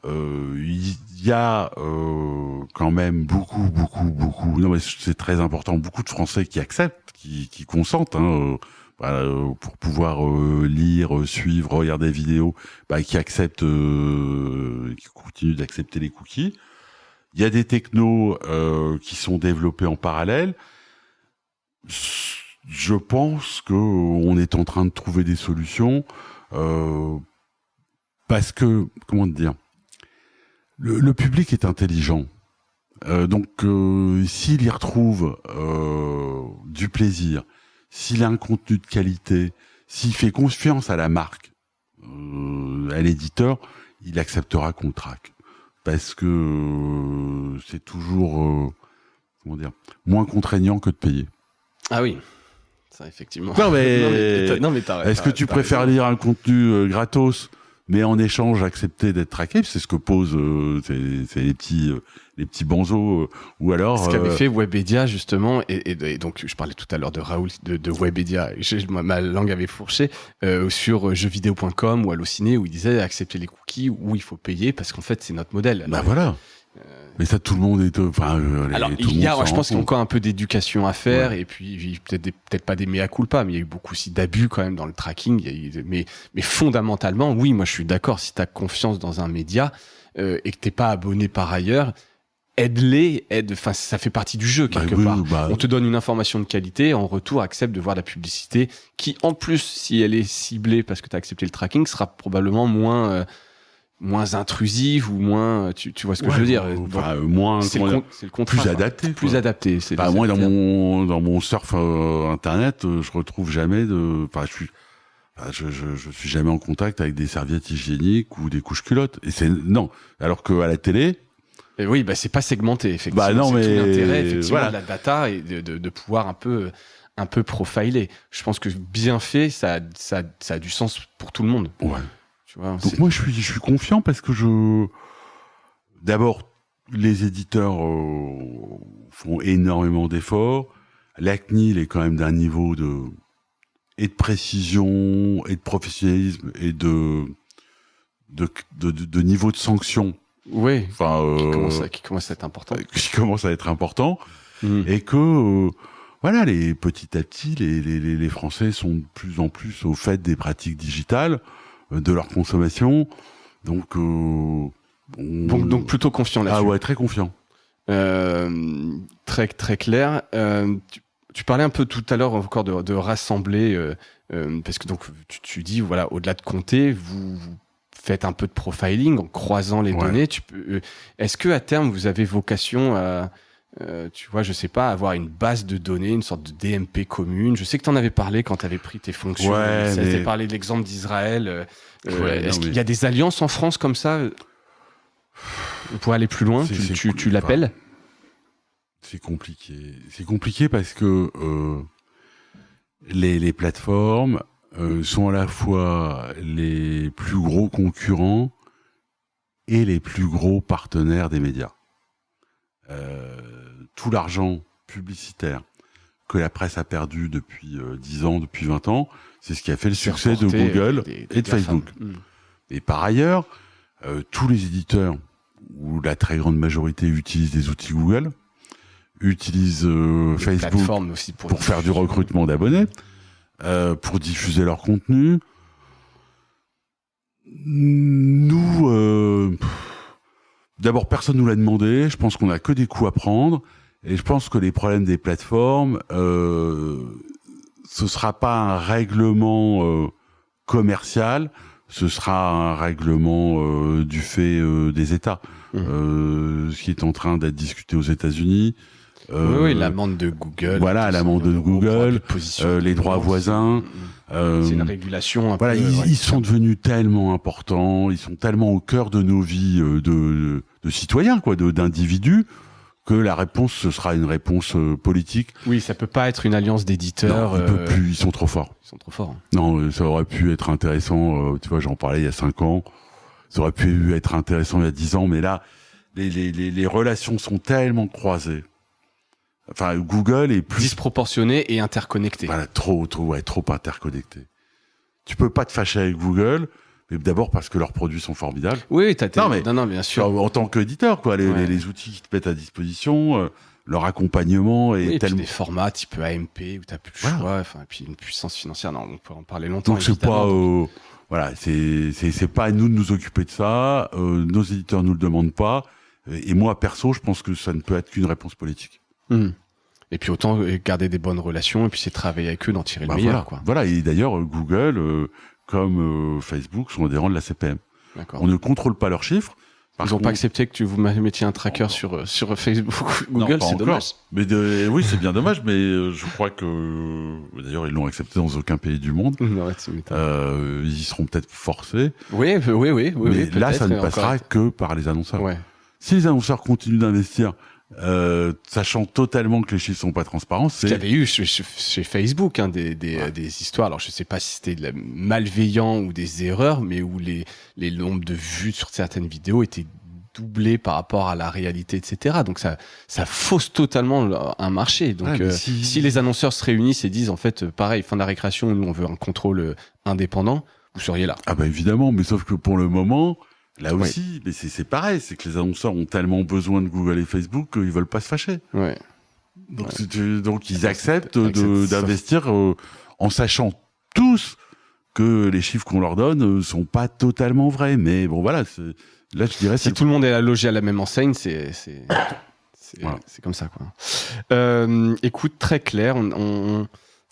Il y a quand même beaucoup, non mais c'est très important, beaucoup de Français qui acceptent, qui consentent pour pouvoir lire, suivre, regarder des vidéos, qui acceptent, qui continuent d'accepter les cookies. Il y a des technos qui sont développés en parallèle. Je pense que on est en train de trouver des solutions parce que, comment te dire, Le public est intelligent. Donc, s'il y retrouve du plaisir, s'il a un contenu de qualité, s'il fait confiance à la marque, à l'éditeur, il acceptera qu'on le traque. Parce que c'est toujours moins contraignant que de payer. Ah oui, ça effectivement. Non mais, est-ce que tu préfères lire un contenu gratos, mais en échange accepter d'être traqué? C'est ce que posent c'est les petits bonzos, ou alors ce qu'avait fait Webedia justement, et donc je parlais tout à l'heure de Raoul de Webedia, ma langue avait fourché sur jeuxvideo.com ou Allociné, où il disait accepter les cookies, où il faut payer parce qu'en fait c'est notre modèle. Bah voilà. Mais ça, tout le monde est. Alors, je pense qu'il y a encore un peu d'éducation à faire, et puis peut-être pas des mea culpa, mais il y a eu beaucoup aussi d'abus quand même dans le tracking. Mais fondamentalement, oui, moi je suis d'accord. Si tu as confiance dans un média et que t'es pas abonné par ailleurs, aide-les. Enfin, ça fait partie du jeu quelque part. On te donne une information de qualité, en retour accepte de voir la publicité, qui en plus, si elle est ciblée parce que tu as accepté le tracking, sera probablement moins intrusive ou moins tu vois ce que je veux dire, moins c'est le contraire, plus adapté moi dans mon surf internet je retrouve jamais je suis jamais en contact avec des serviettes hygiéniques ou des couches culottes, et alors que à la télé c'est pas segmenté effectivement, c'est tout l'intérêt effectivement de la data et de pouvoir un peu profiler. Je pense que bien fait ça a du sens pour tout le monde. Tu vois, donc moi je suis confiant parce que d'abord les éditeurs font énormément d'efforts. La CNIL est quand même d'un niveau de précision et de professionnalisme et de niveau de sanction. Oui. Qui commence à être important. Qui commence à être important. Et que petit à petit les Français sont de plus en plus au fait des pratiques digitales, de leur consommation, donc plutôt confiant là-dessus. Ah ouais, très confiant. Très très clair. Tu parlais un peu tout à l'heure encore de rassembler, parce que donc tu dis au-delà de compter, vous faites un peu de profiling en croisant les données. Est-ce que à terme vous avez vocation à je sais pas, avoir une base de données, une sorte de DMP commune? Je sais que tu en avais parlé quand tu avais pris tes fonctions. Ça t'avais parlé de l'exemple d'Israël. Est-ce qu'il y a des alliances en France comme ça pour aller plus loin? Tu l'appelles? C'est compliqué. C'est compliqué parce que les plateformes sont à la fois les plus gros concurrents et les plus gros partenaires des médias. Tout l'argent publicitaire que la presse a perdu depuis 10 ans, depuis 20 ans, c'est ce qui a fait le succès de Google et de Facebook. Et par ailleurs, tous les éditeurs, ou la très grande majorité, utilisent des outils Google, utilisent Facebook aussi pour faire du recrutement d'abonnés, pour diffuser leur contenu. Nous... D'abord, personne nous l'a demandé. Je pense qu'on a que des coups à prendre. Et je pense que les problèmes des plateformes, ce sera pas un règlement commercial, ce sera un règlement du fait des États. Ce qui est en train d'être discuté aux États-Unis. L'amende de Google. Voilà, l'amende de Google, les droits voisins. C'est une régulation un peu... Ils sont devenus tellement importants, ils sont tellement au cœur de nos vies de citoyens, d'individus, que la réponse, ce sera une réponse politique. Oui, ça peut pas être une alliance d'éditeurs. Non, ils sont trop forts. Ils sont trop forts. Non, ça aurait pu être intéressant, j'en parlais il y a 5 ans, ça aurait pu être intéressant il y a 10 ans, mais là, les relations sont tellement croisées. Enfin, Google est plus... disproportionné et interconnecté. Voilà, trop interconnecté. Tu peux pas te fâcher avec Google, mais d'abord parce que leurs produits sont formidables. Oui, non, bien sûr. En tant qu'éditeur, les outils qui te mettent à disposition, leur accompagnement est tellement... des formats type AMP où t'as plus le choix, et puis une puissance financière. Non, on peut en parler longtemps. Donc c'est pas... c'est pas à nous de nous occuper de ça, nos éditeurs nous le demandent pas, et moi, perso, je pense que ça ne peut être qu'une réponse politique. Et puis autant garder des bonnes relations et puis c'est travailler avec eux d'en tirer le meilleur. Voilà, et d'ailleurs Google comme Facebook sont adhérents de la CPM. D'accord. On ne contrôle pas leurs chiffres, Ils n'ont pas accepté que vous mettiez un tracker sur Facebook ou Google, c'est dommage. Mais oui, c'est bien dommage, mais je crois que... D'ailleurs, ils l'ont accepté dans aucun pays du monde. Ouais, ils y seront peut-être forcés. Oui. Mais là, ça ne passera que par les annonceurs. Ouais. Si les annonceurs continuent d'investir, sachant totalement que les chiffres sont pas transparents, c'est... Il y avait eu chez Facebook des histoires, alors je sais pas si c'était malveillant ou des erreurs, mais où les nombres de vues sur certaines vidéos étaient doublés par rapport à la réalité, etc. Donc ça fausse totalement un marché. Donc si les annonceurs se réunissent et disent en fait pareil, fin de la récréation, nous on veut un contrôle indépendant, vous seriez là. Ah bah évidemment, mais sauf que pour le moment... Là aussi, mais c'est pareil, c'est que les annonceurs ont tellement besoin de Google et Facebook qu'ils veulent pas se fâcher. Ouais. Donc ils acceptent d'investir en sachant tous que les chiffres qu'on leur donne sont pas totalement vrais. Mais bon voilà, là je dirais... Si tout le monde est logé à la même enseigne, c'est comme ça, quoi. Écoute, très clair,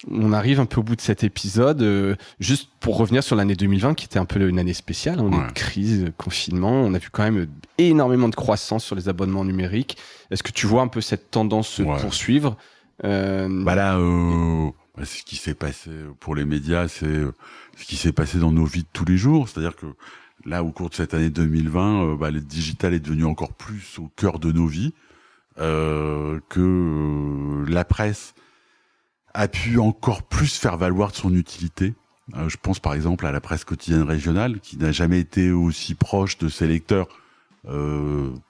on arrive un peu au bout de cet épisode. Juste pour revenir sur l'année 2020, qui était un peu une année spéciale. On a eu crise, confinement. On a vu quand même énormément de croissance sur les abonnements numériques. Est-ce que tu vois un peu cette tendance se poursuivre ce qui s'est passé pour les médias, c'est ce qui s'est passé dans nos vies de tous les jours. C'est-à-dire que là, au cours de cette année 2020, le digital est devenu encore plus au cœur de nos vies que la presse a pu encore plus faire valoir de son utilité. Je pense par exemple à la presse quotidienne régionale, qui n'a jamais été aussi proche de ses lecteurs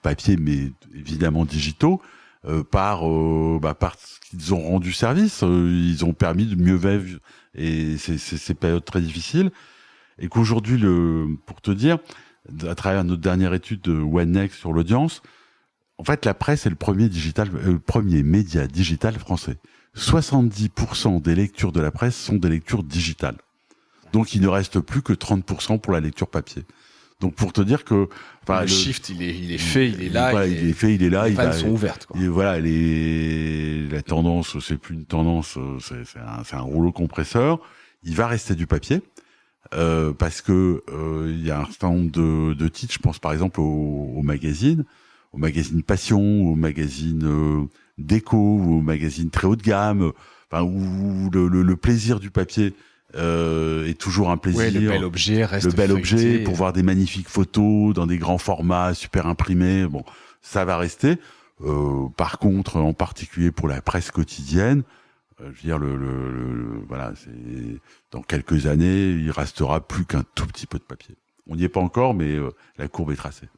papier, mais évidemment digitaux, par ce qu'ils ont rendu service. Ils ont permis de mieux vivre et ces périodes très difficiles. Et qu'aujourd'hui, pour te dire, à travers notre dernière étude de OneNext sur l'audience, en fait, la presse est le premier média digital français. 70% des lectures de la presse sont des lectures digitales. Donc, il ne reste plus que 30% pour la lecture papier. Donc, pour te dire que... le shift, il est fait, il est là. Il est fait, il est là. Les vannes sont ouvertes, quoi. La tendance, c'est plus une tendance, c'est un rouleau compresseur. Il va rester du papier. Parce que il y a un certain nombre de titres, je pense par exemple au magazine Passion, au magazine Déco, ou au magazine très haut de gamme, où le plaisir du papier est toujours un plaisir. Ouais, le bel objet reste le bel feuilleté. objet pour voir des magnifiques photos dans des grands formats super imprimés. Bon, ça va rester. Par contre, en particulier pour la presse quotidienne, je veux dire voilà, c'est dans quelques années, il restera plus qu'un tout petit peu de papier. On n'y est pas encore, mais la courbe est tracée.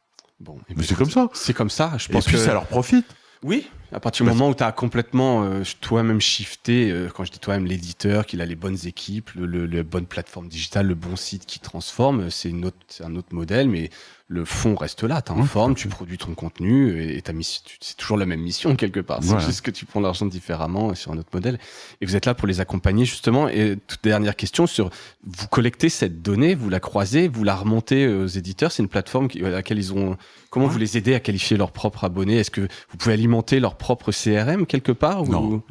Bon, mais c'est comme ça. C'est comme ça. Je pense et puis ça leur profite. Oui, à partir du moment où tu as complètement toi-même shifté, quand je dis toi-même l'éditeur, qu'il a les bonnes équipes, les bonnes plateformes digitales, le bon site qui transforme, c'est un autre modèle, mais le fond reste là. Tu informes, tu produis ton contenu et ta mission, c'est toujours la même mission quelque part. C'est juste que tu prends l'argent différemment sur un autre modèle. Et vous êtes là pour les accompagner justement. Et toute dernière question vous collectez cette donnée, vous la croisez, vous la remontez aux éditeurs. C'est une plateforme à laquelle comment vous les aidez à qualifier leurs propres abonnés? Est-ce que vous pouvez alimenter leur propre CRM quelque part? Non.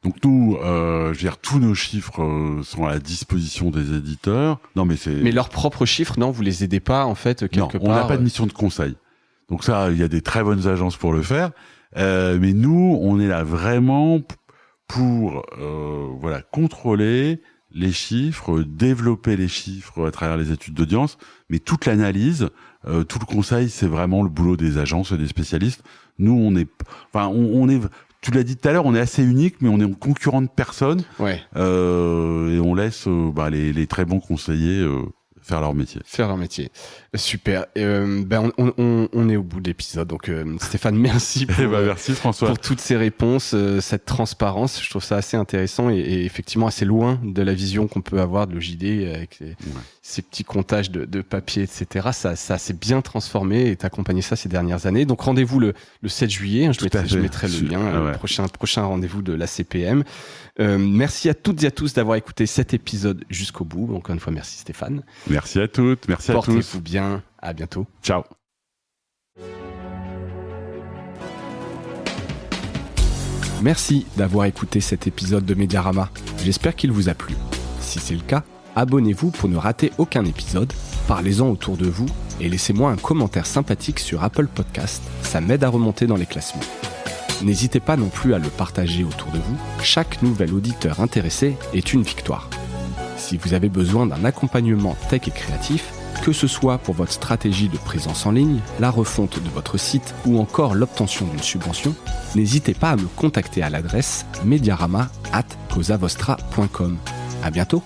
Donc nous, je veux dire, tous nos chiffres sont à la disposition des éditeurs. Mais leurs propres chiffres, non, vous les aidez pas en fait quelque part. On n'a pas de mission de conseil. Donc ça, il y a des très bonnes agences pour le faire. Mais nous, on est là vraiment pour contrôler les chiffres, développer les chiffres à travers les études d'audience. Mais toute l'analyse, tout le conseil, c'est vraiment le boulot des agences et des spécialistes. Nous, on est, tu l'as dit tout à l'heure, on est assez unique, mais on est concurrent de personne. Ouais. Et on laisse les très bons conseillers faire leur métier. Super. On est au bout de l'épisode. Donc, Stéphane, merci merci François pour toutes ces réponses, cette transparence. Je trouve ça assez intéressant et effectivement assez loin de la vision qu'on peut avoir de l'OJD avec ces petits comptages de papier, etc. Ça s'est bien transformé et t'as accompagné ça ces dernières années. Donc, rendez-vous le 7 juillet. Je mettrai le lien. Prochain rendez-vous de la CPM. Merci à toutes et à tous d'avoir écouté cet épisode jusqu'au bout. Encore une fois, merci Stéphane. Merci à toutes, merci à tous. Portez-vous bien, à bientôt. Ciao. Merci d'avoir écouté cet épisode de Mediarama. J'espère qu'il vous a plu. Si c'est le cas, abonnez-vous pour ne rater aucun épisode, parlez-en autour de vous Et laissez-moi un commentaire sympathique sur Apple Podcast, ça m'aide à remonter dans les classements. N'hésitez pas non plus à le partager autour de vous, chaque nouvel auditeur intéressé est une victoire. Si vous avez besoin d'un accompagnement tech et créatif, que ce soit pour votre stratégie de présence en ligne, la refonte de votre site ou l'obtention d'une subvention, n'hésitez pas à me contacter à l'adresse mediarama@causavostra.com. À bientôt!